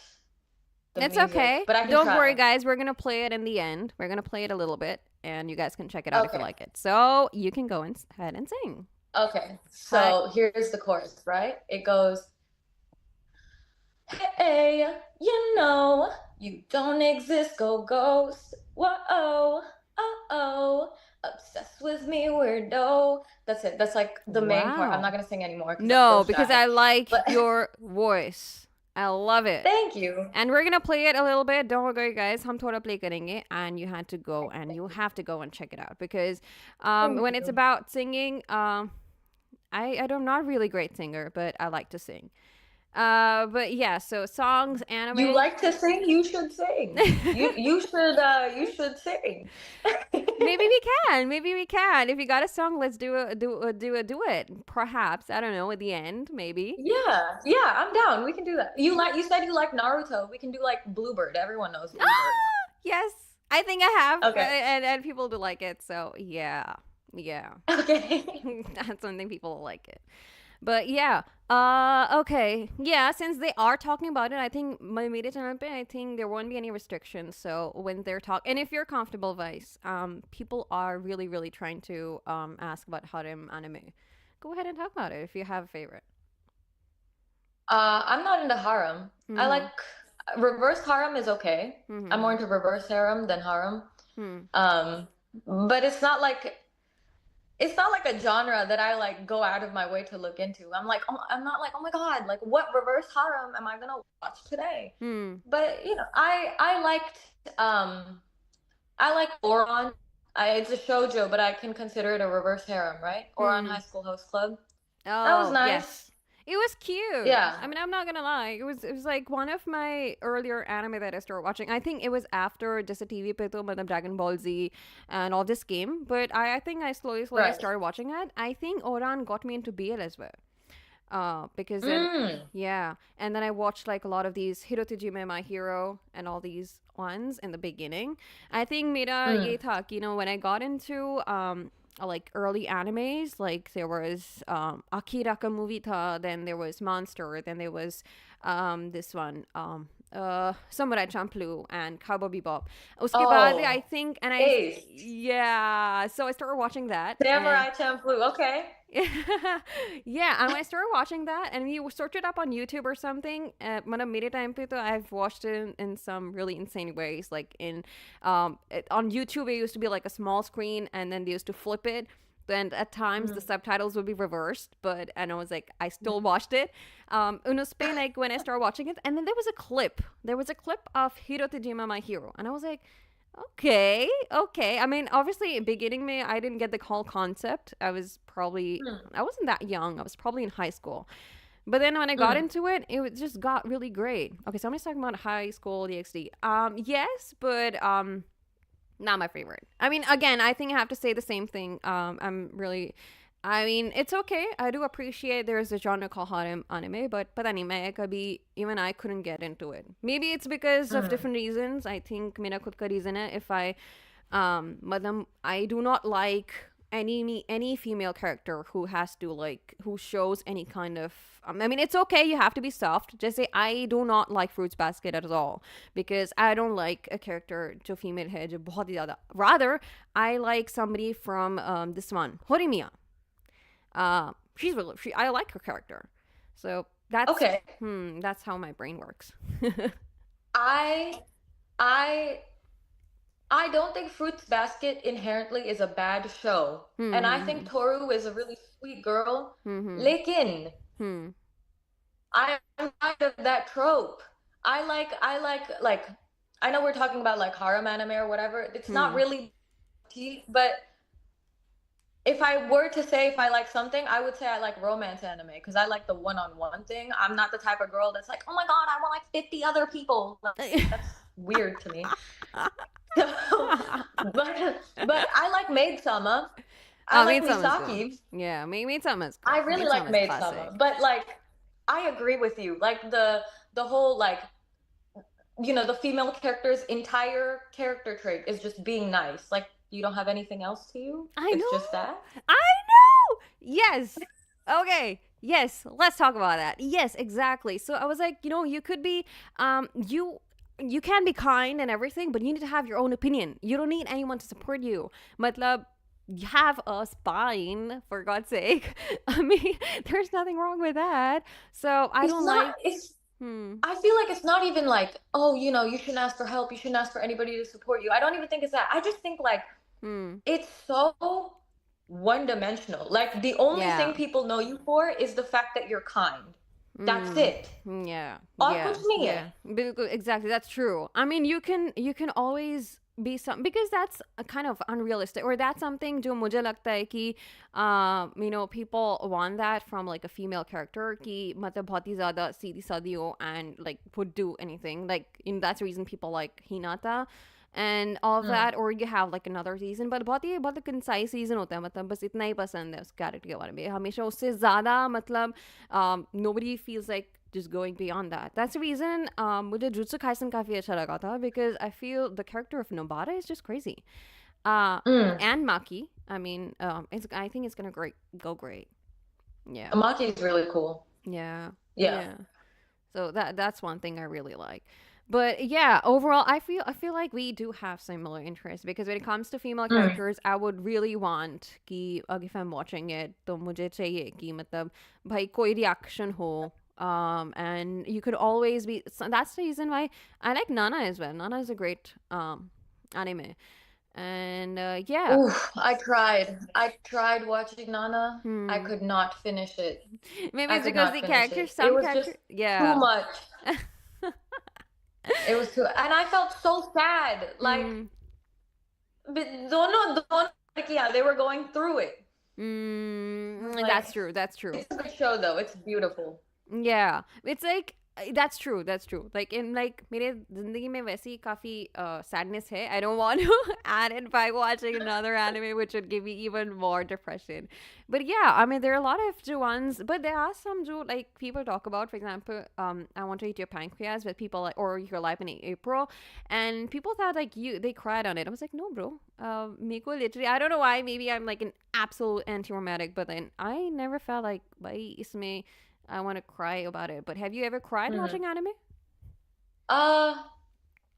the It's music. okay. But I can Don't worry, try. guys. We're gonna play it in the end. We're gonna play it a little bit, and you guys can check it out if you Okay. like it. So you can go ahead and sing. Okay. Hi. So here's the chorus, right? It goes, hey, you don't exist, go ghost. Whoa, oh, oh, obsessed with me, weirdo. That's it. That's like the main part. I'm not Wow. gonna sing anymore because I'm No, so because shy. I like But your voice. I love it. thank you. And we're gonna play it a little bit. Don't worry, guys. हम थोड़ा play करेंगे, and you had to go and you have to go and check it out because Thank when it's you. about singing, I'm not really great singer, but I like to sing. But yeah, so songs, You anime. like to sing? You should sing. You should sing. Maybe we can. Maybe we can. If you got a song, let's do it. Perhaps I don't know. At the end, maybe. Yeah, yeah, I'm down. We can do that. You said you like Naruto. We can do like Bluebird. Everyone knows Bluebird. Yes, I think I have, Okay. and people do like it. So yeah, yeah, Okay. that's something people like it. But yeah, okay, yeah. Since they are talking about it, I think my media channel pe, I think there won't be any restrictions. So when they're talking, and if you're comfortable, Vice, people are really, really trying to ask about harem anime. Go ahead and talk about it if you have a favorite. I'm not into harem. I like Mm-hmm. reverse harem is okay. I'm more Mm-hmm. into reverse harem than harem. Hmm. Um, but it's not like a genre that I like go out of my way to look into. I'm not like, oh my God, like what reverse harem am I gonna watch today? Hmm. But um I like Oron. It's a shoujo, but I can consider it a reverse harem, right? Oron Hmm. High School Host Club. That was Oh nice. yes. It was cute. Yeah. I mean, I'm not gonna lie. It was like one of my earlier anime that I started watching. I think it was after just a TV pe to matlab Dragon Ball Z and all this came. But I think I slowly Right. started watching it. I think Oran got me into BL as well. Because then Mm. yeah, and then I watched like a lot of these Hirotejime My Hero and all these ones in the beginning. I think mera ye Mm. tha, when I got into like early animes, like there was Akira ka movie tha, then there was Monster, then there was this one Samurai Champloo and Cowboy Bebop. Uske baad I Oh, think Ace. yeah, so I started watching that and Samurai Champloo. Okay. yeah, and when I started watching that, and you search it up on YouTube or something, मतलब मेरे time पे तो I've watched it in some really insane ways. Like on YouTube, it used to be like a small screen, and then they used to flip it. And at times the Mm. subtitles would be reversed, but and I was like, I still watched it. In Spain, like when I started watching it, and then there was a clip. There was a clip of Hiro Tajima, My Hero, and I was like, okay, okay. I mean, obviously, beginning me, I didn't get the whole concept. Mm. I wasn't that young. I was probably in high school. But then when I got Mm. into it, just got really great. Okay, somebody's talking about high school DxD. Yes, but not my favorite. I mean, again, I think I have to say the same thing. I mean, it's okay. I do appreciate there's a genre called harem anime, but anime kabhi even I couldn't get into it. Maybe it's because of Mm. different reasons. I think mera khud ka reason hai if madam I do not like any female character who has to like who shows any kind of I mean, it's okay. You have to be soft. Just say I do not like Fruits Basket at all because I don't like a character जो female है जो बहुत ही ज़्यादा. Rather, I like somebody from this one Horimiya. I like her character. So Okay. that's how my brain works. I I I don't think Fruits Basket inherently is a bad show. And I think Hmm. Toru is a really sweet girl. Hmm. Lekin, Hmm. I'm tired of that trope. I like I know we're talking about like harem anime or whatever. It's not Hmm. really tea, but if I were to say if I like something, I would say I like romance anime because I like the one-on-one thing. I'm not the type of girl that's like, oh my god, I want like 50 other people. Like, that's weird to me. So, but I like Maid Sama. I Oh, like Maid Summer's good. Misaki. Yeah, Maid Summer's I good. really Maid like Summer's Maid Sama, classic. but like I agree with you. Like the whole like the female character's entire character trait is just being nice. Like you don't have anything else to you. I It's just know. that. I know. Yes. Okay. Yes. Let's talk about that. Yes, exactly. So I was like, you could be, you can be kind and everything, but you need to have your own opinion. You don't need anyone to support you. Matlab, have a spine for God's sake. I mean, there's nothing wrong with that. So I It's don't not. like. It's. Hmm. I feel like it's not even like, oh, you shouldn't ask for help. You shouldn't ask for anybody to support you. I don't even think it's that. I just think like Hmm. it's so one dimensional. Like the only Yeah. thing people know you for is the fact that you're kind. That's Mm, it. yeah, और yeah, कुछ नहीं है. yeah. Exactly, that's true. I mean, you can always be some because that's a kind of unrealistic, or that's something जो मुझे लगता है कि people want that from like a female character कि मतलब बहुत ही ज़्यादा सीधी सादी हो and like would do anything like that's the reason people like Hinata and all of Hmm. that, or you have like another season, but बहुत ही concise season होता है, मतलब बस इतना ही पसंद है उस character के बारे में, हमेशा उससे ज़्यादा मतलब nobody feels like just going beyond that. That's the reason मुझे Jutsu Kaisen काफी अच्छा लगा था because I feel the character of Nobara is just crazy. Uh, Mm. and Maki, I mean, I think it's gonna go great. Yeah, Amaki is really cool. yeah, Yeah. yeah. So that's one thing I really like. But yeah, overall, I feel like we do have similar interests because when it comes to female Mm. characters, I would really want कि if I'm watching it, तो मुझे चाहिए कि मतलब भाई कोई reaction हो. And you could always be. So that's the reason why I like Nana as well. Nana is a great anime, and yeah. Oof, I tried watching Nana. I Hmm. could not finish it. Maybe I it's could because not the finish character, it. It some was character, just too yeah. much. It was too, and I felt so sad. Like, Hmm. dono, yeah, they were going through it. That's Like, true. That's true. it's a good show though. It's beautiful. Yeah, it's like that's true. That's true. Like in like मेरे जिंदगी में वैसी काफी sadness है. I don't want to add it by watching another anime, which would give me even more depression. But yeah, I mean there are a lot of jo ones, but there are some jo like people talk about. For example, I Want to Eat Your Pancreas, with people like or Your Life in April, and people thought like they cried on it. I was like, no, bro. मेरे को literally I don't know why. Maybe I'm like an absolute anti-romantic, but then I never felt like भाई इसमें I want to cry about it. But have you ever cried Hmm. watching anime? Uh,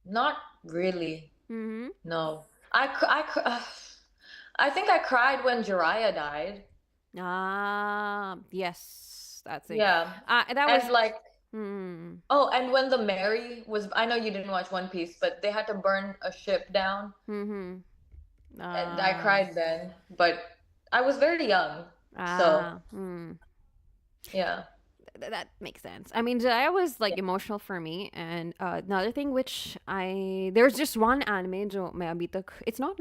not really. Mm-hmm. No. I think I cried when Jiraiya died. Ah, yes, that's it. Yeah. That was. And like, Hmm. oh, and when the Mary was, I know you didn't watch One Piece, but they had to burn a ship down, Mm-hmm. and I Ah. cried then. But I was very young, so Ah. Hmm. yeah. That makes sense. I mean, Jiraiya was like emotional for me, and another thing which there's just one anime जो मैं अभी तक it's not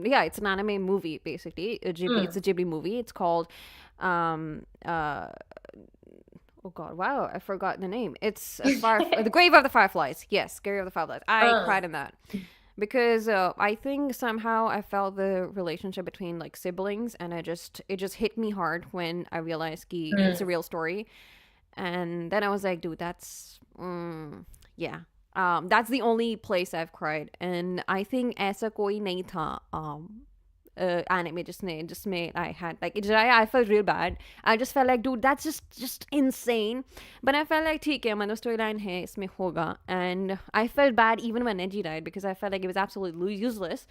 yeah, it's an anime movie basically. It's Mm. a Ghibli movie. It's called um uh oh god, wow, I forgot the name. It's a the Grave of the Fireflies. Yes, Grave of the Fireflies. I Uh, cried in that because I think somehow I felt the relationship between like siblings, and it just hit me hard when I realized कि it's a mm, real story. And then I was like, dude, yeah. That's the only place I've cried, and I think ऐसा कोई नहीं था anime just made I had like I felt real bad. I just felt like, dude, that's just insane. But I felt like ठीक है, मतलब storyline है इसमें होगा, and I felt bad even when Neji died because I felt like it was absolutely useless.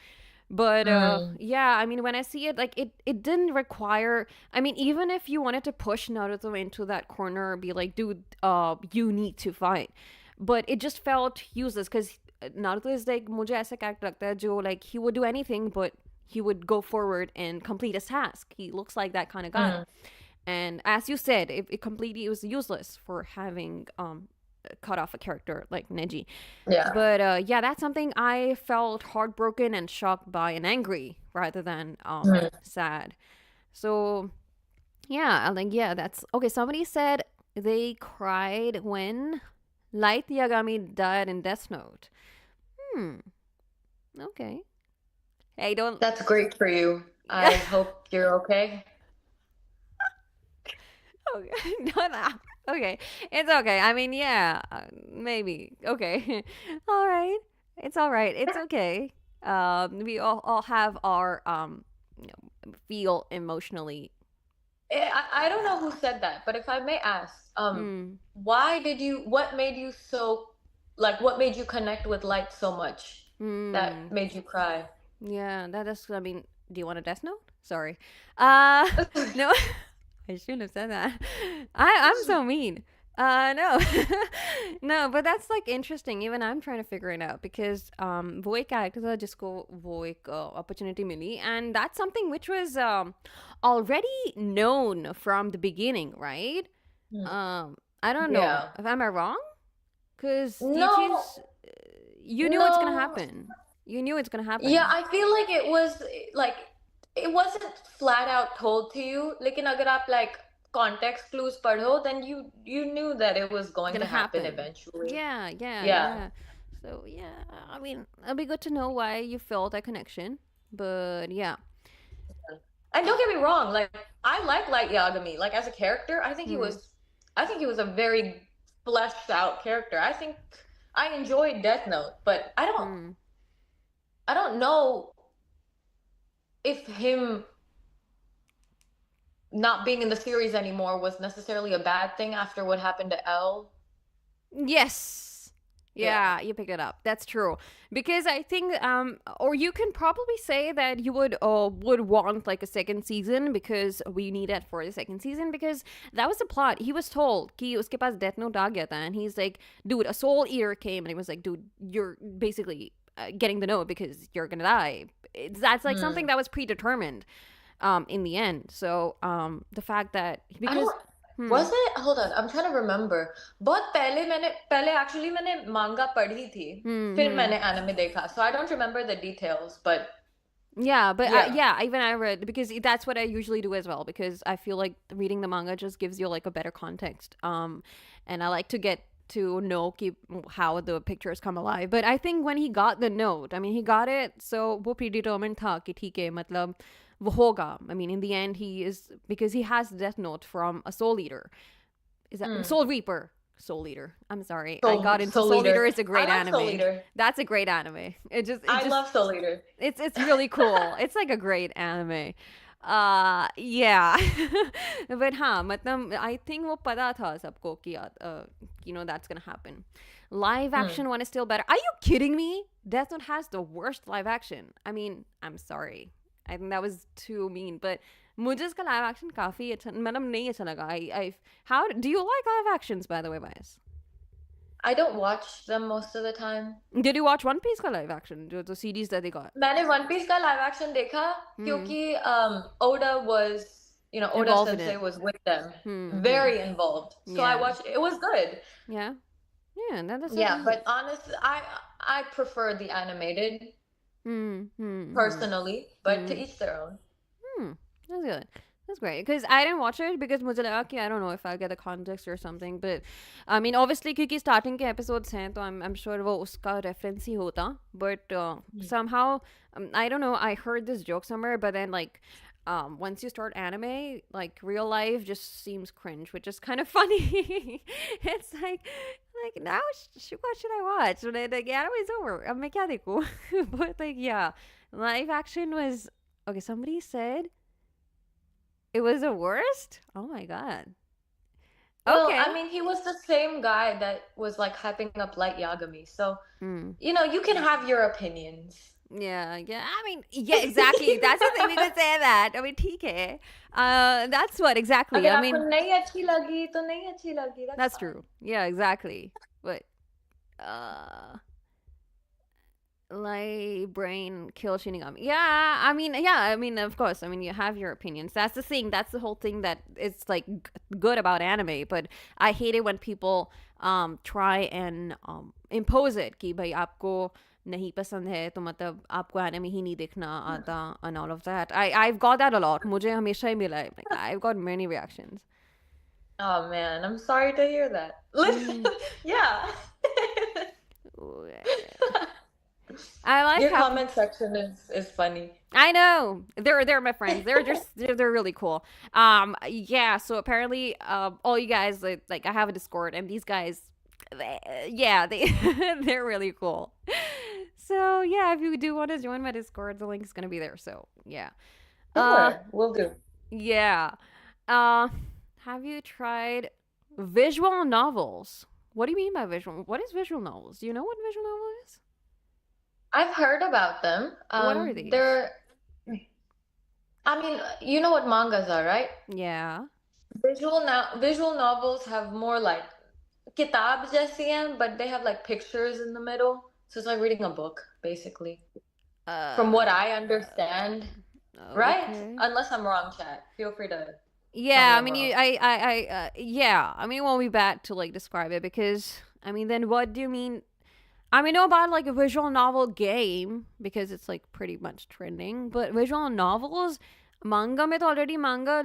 But mm, yeah, I mean, when I see it, like it didn't require. I mean, even if you wanted to push Naruto into that corner, be like, dude, you need to fight, but it just felt useless because Naruto is like मुझे ऐसा character लगता है जो like he would do anything, but he would go forward and complete his task. He looks like that kind of guy. mm. And as you said, it was useless for having cut off a character like Neji. Yeah. But yeah, that's something I felt heartbroken and shocked by and angry rather than Mm. sad. So yeah, I think yeah, that's okay. Somebody said they cried when Light Yagami died in Death Note. Hmm. Okay. Hey, don't. That's great for you. I hope you're okay. Okay, don't laugh. Okay, it's okay. I mean, yeah, maybe. Okay, all right. It's all right. It's okay. We all have our feel emotionally. I don't know who said that, but if I may ask, Mm. what made you so, like, what made you connect with Light so much that Mm. made you cry? Yeah, that is. I mean, do you want a death note? Sorry. No, I shouldn't have said that. I'm so mean. No, no, but that's like interesting. Even I'm trying to figure it out because वो एक character था जिसको वो एक opportunity milli, and that's something which was already known from the beginning, right? Hmm. I don't know. Yeah. Am I wrong? Because No, Teacher's, you knew it's gonna no. happen. You knew it's gonna Yeah, happen. I feel like it was like it wasn't flat out told to you. लेकिन अगर आप like context clues पढ़ो, then you knew that it was going Gonna to happen happen. eventually. Yeah, yeah, Yeah. yeah. So yeah, I mean, it'll be good to know why you felt that connection. But yeah. And don't get me wrong, like I like Light Yagami. Like as a character, Hmm. I think he was a very fleshed out character. I think I enjoyed Death Note, but Hmm. I don't know if him not being in the series anymore was necessarily a bad thing after what happened to L. Yes. Yeah. Yeah, you picked it up. That's true. Because I think or you can probably say that you would want like a second season because we need it for the second season because that was the plot. He was told कि उसके पास death note आ गया था and he's like, dude, a soul eater came and he was like, dude, you're basically getting the note because you're gonna die. That's like something Hmm. that was predetermined in the end. So the fact that I because don't hmm was it? Hold on, I'm trying to remember. बहुत पहले actually मैंने manga पढ़ी थी. hmm फिर hmm मैंने anime देखा. So I don't remember the details, but yeah, but yeah. yeah, even I read because that's what I usually do as well because I feel like reading the manga just gives you like a better context. And I like to get to know keep how the pictures come alive. But I think when he got the note, I mean, he got it, so वो predetermined था कि ठीक है मतलब वो होगा. I mean, in the end, he is because he has the death note from a soul eater. Is that Hmm. Soul Reaper? Soul Eater. I'm sorry, I got into Soul Soul Eater. Eater. Is a I great like Soul anime. Eater. That's a great anime. I love Soul Eater. It's really cool. It's like a great anime. Yeah. But हाँ मतलब I think वो पता था सबको कि that's gonna happen. Live Hmm. action one is still better. Are you kidding me? Death Note has the worst live action. I mean, I'm sorry. I think that was too mean, but मुझे इसका live action काफी अच्छा मतलब नहीं अच्छा लगा. I how do you like live actions by the way, Bias? I don't watch them most of the time. Did you watch One Piece का live action? The series that they got. मैंने One Piece का live action देखा Hmm. क्योंकि Oda was, Oda Involved in Sensei it. was with them, Hmm. very involved. So I Yeah. watched. It was good. Yeah. Yeah. That's Yeah, okay. but honestly, I prefer the animated Hmm. Hmm. Hmm. personally, but to Hmm. each their own. Hmm. That's good. That's great. Because I didn't watch it because मुझे लगा कि I don't know if I get the context or something. But I mean, obviously क्योंकि starting के episodes हैं तो I'm sure वो उसका reference ही होता. But somehow I don't know. I heard this joke somewhere, but then like once you start anime, like real life just seems cringe, which is kind of funny. It's like now what should I watch? When like anime is over. अब मैं क्या देखूं? But like yeah, live action was okay. Somebody said it was the worst? Oh my god. Well, Okay. I mean, he was the same guy that was like hyping up Light Yagami. So, Hmm. you can have your opinions. Yeah, yeah. I mean, yeah, exactly. That's the thing we could say that. I mean, TK. That's what exactly. अगर I आपको mean, नहीं अच्छी लगी तो नहीं अच्छी लगी. That's that's fine. true. Yeah, exactly. But uh like brain kill Shinigami. Yeah, of course. I mean, you have your opinions. That's the thing. That's the whole thing that is like good about anime. But I hate it when people try and impose it कि भाई आपको नहीं पसंद है तो मतलब आपको anime ही नहीं देखना आता and all of that. I've got that a lot. मुझे हमेशा ही मिला है. Like I've got many reactions. Oh man, I'm sorry to hear that. Listen, Mm. yeah. I like Your how comment section is funny. I know. They're my friends. They're really cool. Yeah, so apparently all you guys like I have a Discord and these guys they they're really cool. So, yeah, if you do want to join my Discord, the link is going to be there. So, yeah. Uh Sure, will do. yeah. Uh have you tried visual novels? What do you mean by visual? What is visual novels? Do you know what visual novel is? I've heard about them. What are these? They're, I mean, you know what mangas are, right? Yeah. Visual novels have more like kitab jaisi hain, but they have like pictures in the middle. So it's like reading a book, basically. From what I understand, right? Okay. Unless I'm wrong, chat. Feel free to tell me Yeah, I I'm mean, wrong. yeah. I mean, it won't be bad to like describe it because I mean, then what do you mean? I mean, know about like a visual novel game because it's like pretty much trending, but visual novels, manga में तो already manga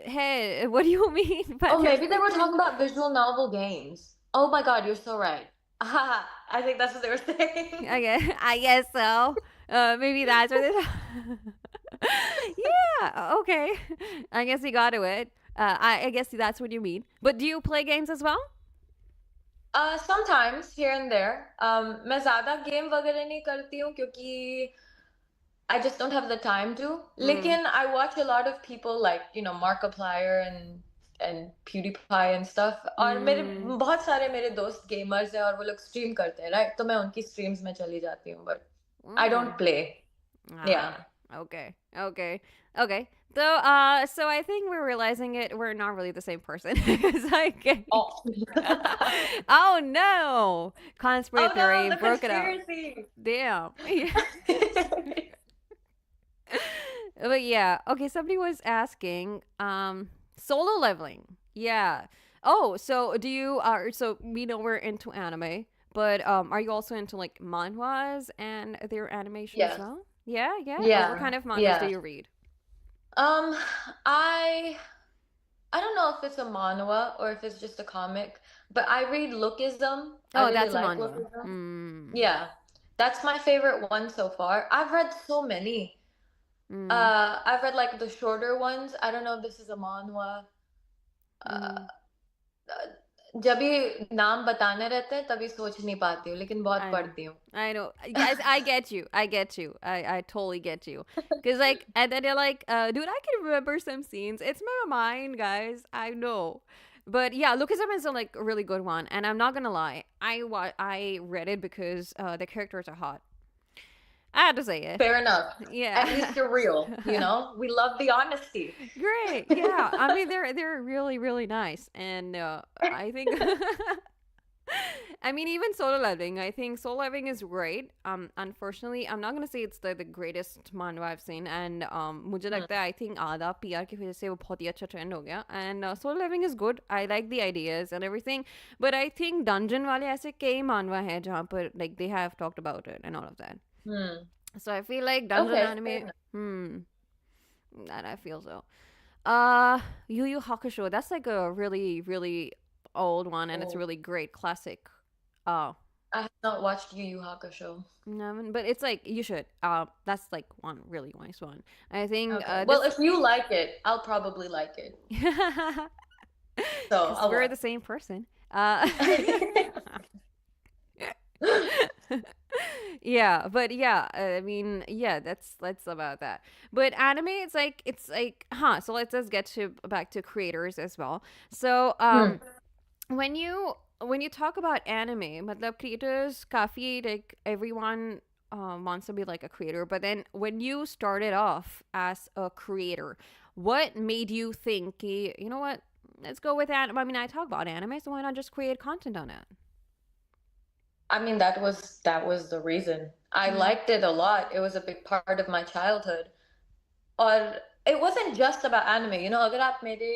है. What do you mean by Oh, there's maybe they like were talking about visual novel games. Oh my God, you're so right. I think that's what they were saying. I guess so. Maybe that's what it. Yeah. Okay. I guess you got to it. I guess that's what you mean. But do you play games as well? Sometimes here and there. मैं ज़्यादा game वगैरह नहीं करती हूँ क्योंकि I just don't have the time to. Mm. लेकिन I watch a lot of people like Markiplier and PewDiePie and stuff. और मेरे Mm. बहुत सारे मेरे दोस्त gamers हैं और वो लोग stream करते हैं, right? तो मैं उनकी streams में चली जाती हूँ, but I Mm. don't play. Yeah. Ah. Okay. Okay. Okay. So I think we're realizing it. We're not really the same person. It's like, Oh. oh no, Oh conspiracy no, theory the broke it out. conspiracy. Damn. But yeah, okay. Somebody was asking, solo leveling. Yeah. Oh, so do you? So we know we're into anime, but are you also into like manhwas and their animation as Yes. well? Yeah, yeah. What Yeah. kind of mangas do Yeah. you read? Um, I I don't know if it's a manhwa or if it's just a comic, but I read Lookism. I Oh, really that's a like manhwa. Lookism. Mm. Yeah, that's my favorite one so far. I've read so many. Mm. I've read like the shorter ones. I don't know if this is a manhwa. Uh, Mm. जब भी नाम बताने रहते हैं तभी सोच नहीं पाती हूँ लेकिन बहुत I know. पढ़ती हूँ. I know. Guys, I get you. I get you. I totally get you. Cause like and then you're like, dude, I can remember some scenes. It's my mind, guys. I know. But yeah, Lookism is a like a really good one, and I'm not gonna lie. I read it because the characters are hot. I had to say it. Fair enough. At Yeah. least you're real, you know? We love the honesty. Great. Yeah. I mean, they're really really nice, and I think I mean, even solo leveling. I think solo leveling is great. Unfortunately, I'm not gonna say it's the greatest manga I've seen, and मुझे लगता है I think आधा PR की वजह से वो बहुत ही अच्छा trend हो गया. And solo leveling is good. I like the ideas and everything, but I think dungeon वाले ऐसे कई manhwa हैं जहाँ पर like they have talked about it and all of that. Hmm. So I feel like dungeon Okay, fair anime. enough. That I feel so. Yu Yu Hakusho. That's like a really really old one, and it's a Oh, really great classic. Uh, I have not watched Yu Yu Hakusho. no, but it's like you should. That's like one really nice one. I think Okay. Well, this if you like it, I'll probably like it. So because I'll we're watch. the same person. Yeah, but yeah, I mean, yeah, that's about that. But anime, it's like, huh? So let's just get to back to creators as well. So Hmm. when you talk about anime, matlab creators, kafi like everyone wants to be like a creator. But then when you started off as a creator, what made you think, you know what? Let's go with anime. I mean, I talk about anime, so why not just create content on it? I mean, that was the reason. I liked it a lot. It was a big part of my childhood. और it wasn't just about anime. You know, अगर आप मेरे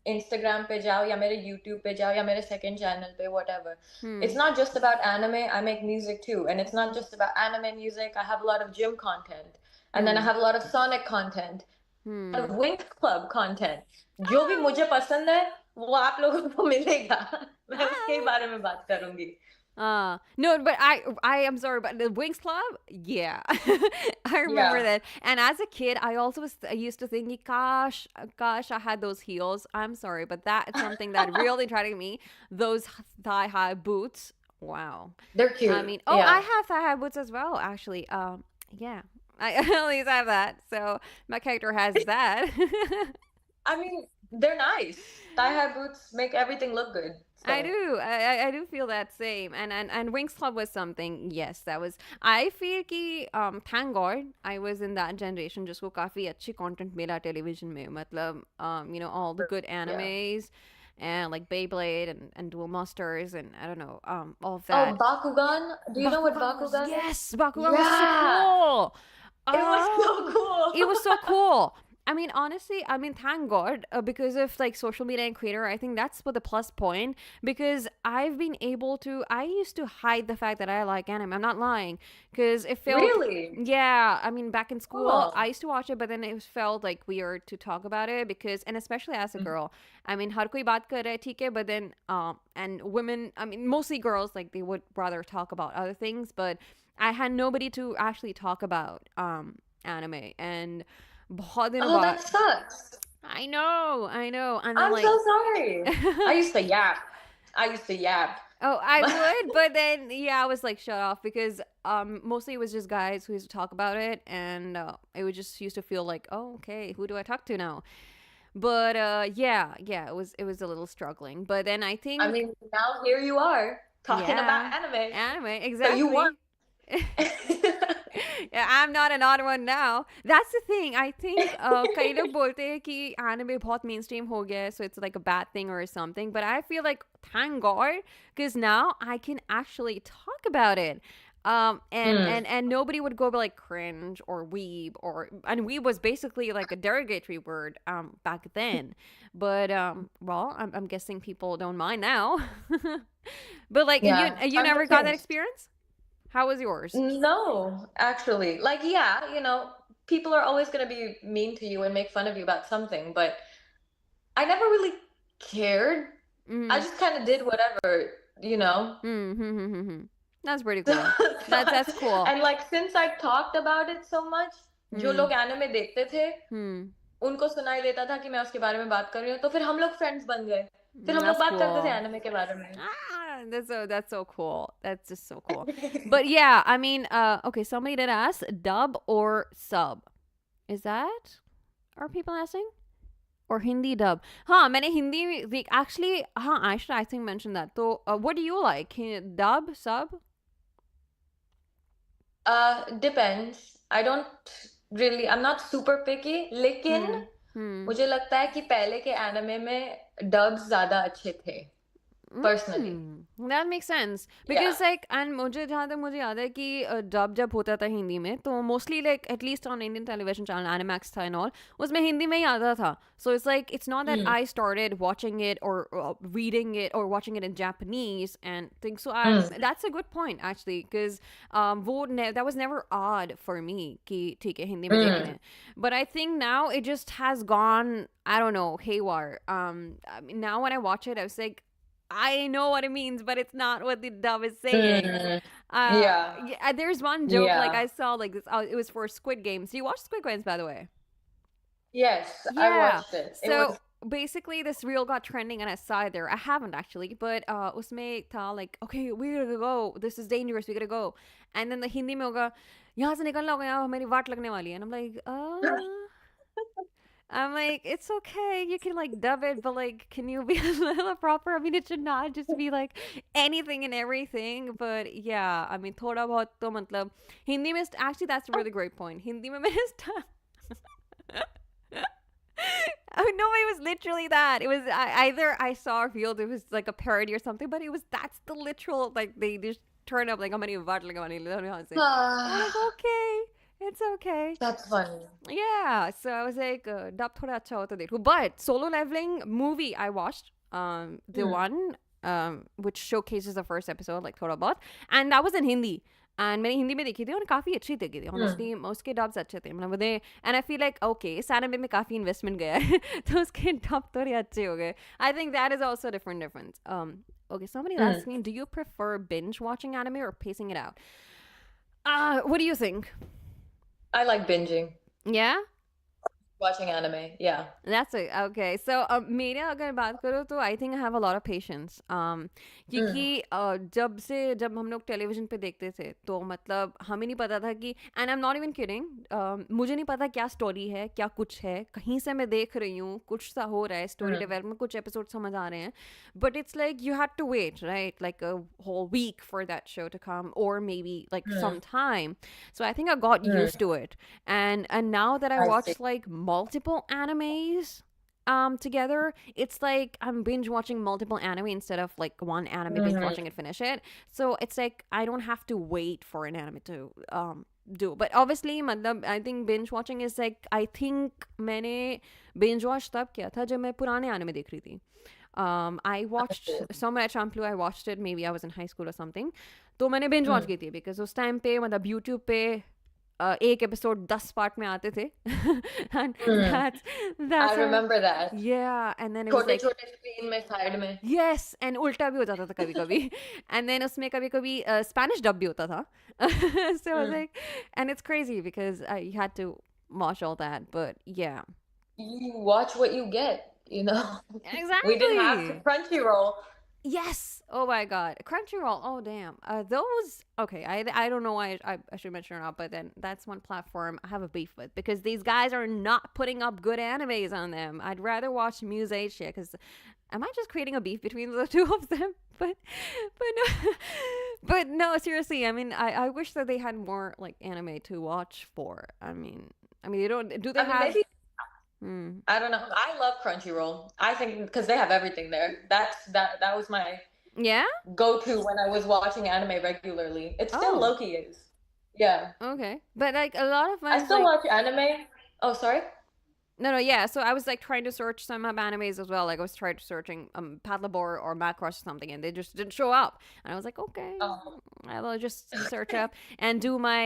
Instagram पे जाओ या मेरे YouTube पे जाओ या मेरे second channel पे whatever. It's Hmm. not just about anime. I make music too, and it's not just about anime music. I have a lot of gym content, and then I Hmm. have a lot of Sonic content, a Hmm. Winx Club content. जो भी मुझे पसंद है वो आप लोगों को मिलेगा. मैं उसके ही Ah. बारे में बात करूंगी. No, but I am sorry, but the Wings Club, yeah, I remember Yeah. that. And as a kid, I used to think, gosh, I had those heels. I'm sorry, but that's something that really attracted me. Those thigh high boots. Wow. They're I cute. mean, oh, I Yeah. have thigh high boots as well, actually. Yeah, I at least have that. So my character has that. I mean, they're nice. Thigh-high boots make everything look good. I So, do. I do feel that same. And Wings Club was something. Yes, that was. I feel कि thank God I was in that generation जिसको काफी अच्छी content मिला television में. मतलब all the good yeah. animes and like Beyblade and Duel Masters and I don't know all of Oh, that. Bakugan. Do you know what Bakugan was Bakugan is? yes, Bakugan was so Yeah. cool. It was so It cool. was so cool. I mean, honestly, thank God because of like social media and creator. I think that's what the plus point because I've been able to. I used to hide the fact that I like anime. I'm not lying because it felt. Really? Yeah, I mean, back in school, I Oh. used to watch it, but then it felt like weird to talk about it because, and especially as a girl, I mean, हर कोई बात कर रहा है, ठीक है, but then, and women, I mean, mostly girls, like they would rather talk about other things, but I had nobody to actually talk about, anime, and बहुत दिनों Oh, बाद that sucks. I know, and then I'm like, so sorry. I used to yap. I used to yap. oh, I would, but then yeah, I was like shut off because mostly it was just guys who used to talk about it, and it would just used to feel like, oh, okay, who do I talk to now? But yeah, it was a little struggling. But then I I think mean, now here you are talking yeah, about anime. anime So you won. exactly. Yeah, I'm not an odd one now. That's the thing. I think कई लोग बोलते हैं कि anime बहुत mainstream हो गया है, so it's like a bad thing or something. But I feel like thank God, because now I can actually talk about it. And, Hmm. and and nobody would go like cringe or weeb and weeb was basically like a derogatory word back then. But well, I'm guessing people don't mind now. But like Yeah. you I'm the never got that same. experience? How was yours? No, actually. Like, yeah, people are always going to be mean to you and make fun of you about something, but I never really cared. I Mm. just kind of did whatever, you know? Mm-hmm. That's pretty So, cool. That's cool. and like, since I talked about it so much, जो Hmm. लोग anime देखते थे, Hmm. उनको सुनाई देता था कि मैं उसके बारे में बात कर रही हूँ, तो फिर हम लोग फ्रेंड्स बन गए. फिर हम लोग That's बात करते थे cool. anime के बारे में. That's so cool. That's just so cool. But yeah, I mean, okay, somebody did ask dub or sub. Is that are people asking? Or Hindi dub? हाँ मैंने हिंदी actually हाँ I should I think mention that. So what do you like? Dub sub? Depends. I don't really, I'm not super picky, लेकिन Hmm. Hmm. मुझे लगता है कि पहले के एनिमे में डब्स ज्यादा अच्छे थे पर्सनली. That makes sense या. because like and मुझे जहाँ तक मुझे याद है कि dub जब होता था हिंदी में तो mostly like at least on Indian television channel Animax था and all उसमें हिंदी में ही आता था. So it's like it's not that I started watching it or reading it or watching it in Japanese and things. So that's a good point actually because that was never odd for me कि ठीक है हिंदी में देखना है. But I think now it just has gone I don't know haywire. I mean, now when I watch it I was like I know what it means, but it's not what the dub is saying. Yeah. Yeah, there's one joke like Yeah. I saw like this. It was for Squid Games. Do you watch Squid Games, by the way? Yes, I Yeah. watched it. It So was. basically, this reel got trending, and I saw it there. I haven't actually, but उसमें था like, okay, we gotta go. This is dangerous. We gotta go. And then the Hindi में होगा, यहाँ से निकलना होगा, यहाँ हमारी वाट लगने वाली है. And I'm like, it's okay. You can like dub it, but like, can you be a little proper? I mean, it should not just be like anything and everything. But yeah, I mean, थोड़ा बहुत तो मतलब हिंदी में actually that's a really great point. Hindi में मैंने I mean, no, it was literally that. It was either I saw or reeled. It was like a parody or something, but it was that's the literal like they just turn up like हमारी वाट लगाने के लिए दोनों यहाँ से. I'm like, Ah, okay, it's okay. that's funny. Yeah, so I was like, dub thoda acha ho to dekho. But Solo Leveling movie I watched, the Mm, one which showcases the first episode, like thoda bahut, and that was in Hindi. And मैंने हिंदी में देखी थी और काफ़ी अच्छी देखी थी mm, honestly. उसके dubs अच्छे थे मतलब वो and I feel like okay इस anime में काफ़ी investment गया है तो उसके dub थोड़े अच्छे हो गए. I think that is also a difference. Okay, somebody mm. asked me, do you prefer binge watching anime or pacing it out? What do you think? I like binging, Yeah. watching anime. Yeah. That's it. Okay. So मेरे अगर बात करो तो I think I have a lot of patience. Mm, क्योंकि जब हम लोग television पे देखते थे तो मतलब हमें नहीं पता था कि and I'm not even kidding. मुझे नहीं पता क्या स्टोरी है क्या कुछ है कहीं से मैं देख रही हूँ कुछ सा हो रहा है स्टोरी mm, डेवलपमेंट कुछ एपिसोड समझ आ रहे हैं but it's like you had to wait right like a whole week for that show to come or maybe like some mm, time. So I think I got mm. used to it. And now that I I watch see. like multiple animes together, it's like I'm binge watching multiple anime instead of like one anime binge Mm, watching it finish it. So it's like I don't have to wait for an anime to do. But obviously matlab I think binge watching is like I think मैंने binge watch तब किया था जब मैं पुराने anime देख रही थी. I I watched see. Summer Champloo. I watched it. Maybe I was in high school or something. तो मैंने binge watch Mm, की थी because उस time पे मतलब YouTube पे एक एपिसोड 10 पार्ट में आते थे and mm. that's I how remember that. yeah and then it was छोटे like छोटे स्क्रीन में साइड में. yes and उल्टा भी हो जाता था कभी कभी and then उसमें कभी कभी Spanish dub भी होता था so I was Mm. like and it's crazy because I had to watch all that but yeah You watch what you get, you know. We didn't have exactly. Crunchyroll. Yes. Oh my God. Crunchyroll. Oh damn. Those. Okay. I don't know why I should mention or not, but then that's one platform I have a beef with because these guys are not putting up good animes on them. I'd rather watch Muse Asia because am I just creating a beef between the two of them? But no, but no. Seriously. I mean, I wish that they had more like anime to watch for. I mean, they don't. Do they I mean, have? maybe Hmm. I don't know. I love Crunchyroll. I think because they have everything there. That was my Yeah. go-to when I was watching anime regularly. It still Oh. low-key is. Yeah. Okay. But like a lot of I ones still like watch anime. Oh, sorry. no, yeah. So I was like trying to search some of animes as well. Like I was trying to searching Paddleboard or Macross or something, and they just didn't show up. And I was like, okay, Oh. I will just search up and do my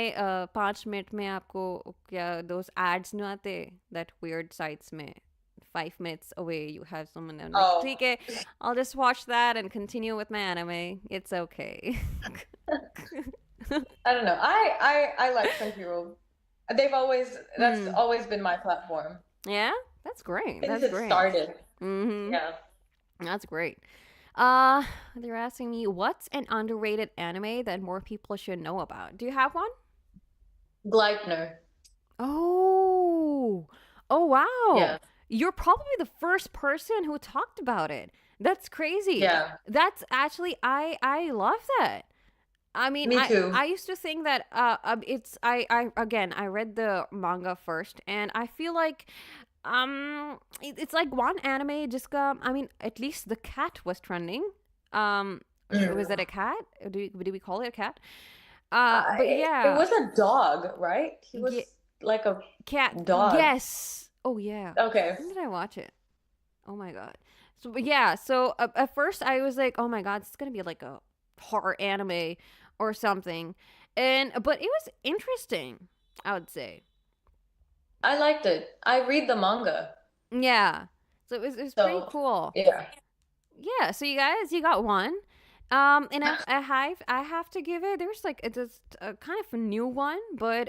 5 minute में आपको क्या those ads नहीं आते that weird sites में 5 minutes away you have someone and like Oh. ठीक है, I'll just watch that and continue with my anime. It's okay. I don't know. I like Crunchyroll. That's Hmm. always been my platform Yeah, that's great. since That's it great. started. Mm-hmm. Yeah. That's great. Uh, they're asking me what's an underrated anime that more people should know about. Do you have one? Gleipnir. Oh, oh wow! Yeah. You're probably the first person who talked about it. That's crazy. Yeah. That's actually I love that. I mean, Me I too. I used to think that it's I again I read the manga first and I feel like it's like one anime jiska I mean at least the cat was trending. Um was Mm. it a cat? Do we call it a cat? But It yeah, was a dog, right? He was yeah, like a cat. dog. Yes. Oh yeah. Okay. When did I watch it? Oh my god. So but yeah, so at first I was like, "Oh my god, it's going to be like a horror anime or something." And but it was interesting, I would say. I liked it. I read the manga. Yeah. So it was pretty So, cool. yeah. Yeah, so you guys, you got one. And I have to give it. There's like it's just a kind of a new one, but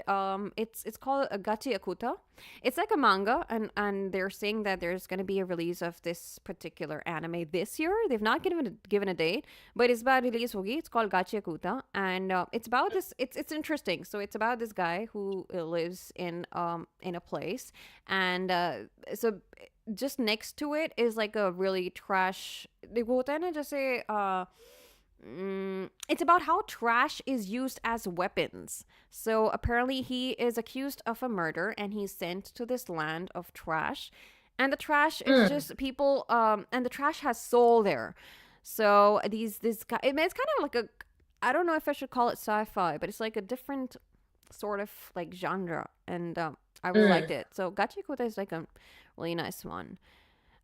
it's called Gachi Akuta. It's like a manga, and they're saying that there's gonna be a release of this particular anime this year. They've not given a date, but it's about release hogi. It's called Gachi Akuta, and it's about this. It's interesting. So it's about this guy who lives in a place, and so just next to it is like a really trash. देखो होता है ना जैसे it's about how trash is used as weapons. So apparently he is accused of a murder and he's sent to this land of trash. And the trash is Mm. just people and the trash has soul there. So these this guy it's kind of like a I don't know if I should call it sci-fi, but it's like a different sort of like genre, and I really liked Mm, it. So Gachikuta is like a really nice one.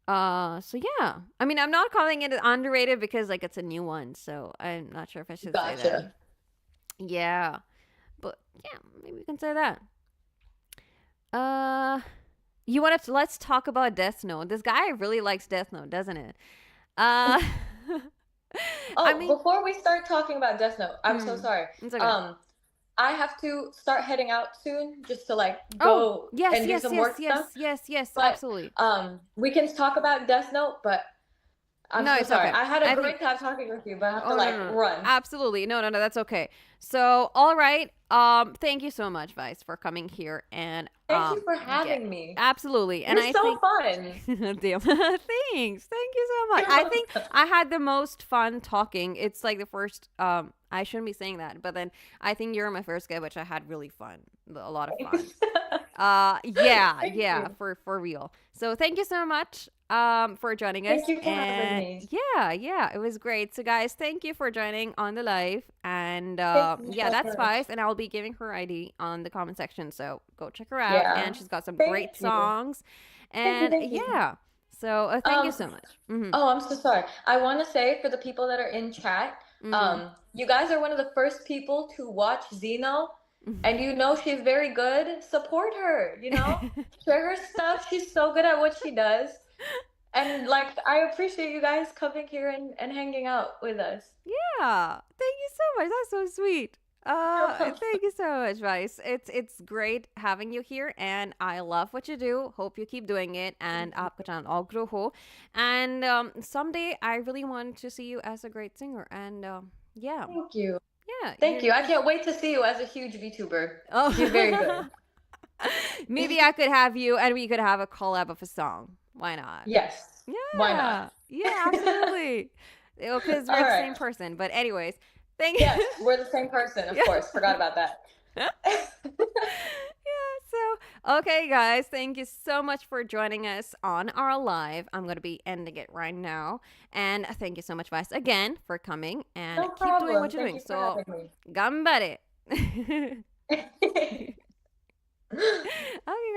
So yeah, I mean, I'm not calling it underrated because like it's a new one, so I'm not sure if I should say that. gotcha. Yeah, but yeah, maybe we can say that. Uh, you want to let's talk about Death Note. This guy really likes Death Note, doesn't it? Uh, I Oh, mean, before we start talking about Death Note, I'm so mm, sorry. it's okay. Um, I have to start heading out soon just to like Oh, go yes, and do yes, some yes, work yes, stuff. yes, yes, But absolutely. we can talk about Death Note, but I'm No, so it's sorry. okay. I had a I think great time talking with you, but I have to oh no, like no, no. run. Absolutely. No, no, no, that's okay. So, all right. Thank you so much, Vice, for coming here and Thank you for get having me. absolutely. And You're I so think fun. damn. Thanks. Thank you so much. You're I think welcome. I had the most fun talking. It's like the first I shouldn't be saying that, but then I think you're my first guy, which I had really fun. A lot of fun. Thanks. Yeah, Thank yeah, you. for real. So thank you so much for joining Thank us. you for having And me. yeah, yeah, it was great. So guys, thank you for joining on the live. And Thank you yeah, so that's much. Vice, and I'll be giving her ID on the comment section. So go check her out, Yeah. and she's got some great Thank you. songs. Thank you. And Thank you. yeah, so thank you Um, so much. Mhm. oh, I'm so sorry. I want to say for the people that are in chat, Mhm. you guys are one of the first people to watch Xeno, and you know she's very good. Support her, share her stuff. She's so good at what she does. And like I appreciate you guys coming here and hanging out with us. Yeah, thank you so much. That's so sweet. You're welcome. Thank you so much, Vice. It's great having you here, and I love what you do. Hope you keep doing it, and आपका all grow ho. And someday I really want to see you as a great singer. And yeah, Thank you. yeah, Thank you. I you're can't wait to see you as a huge VTuber. She's very oh. good. Maybe I could have you, and we could have a collab of a song. Why not? Yes. Why not? Yeah, yeah, absolutely. Because All we're the right. same person. But anyways, thank you. Yes, we're the same person, of Yeah. course. Forgot about that. Yeah, so okay guys, thank you so much for joining us on our live. I'm gonna be ending it right now. And thank you so much, Vice, again for coming and No keep doing problem. what you're Thank doing. you for So having gambare. me. Okay.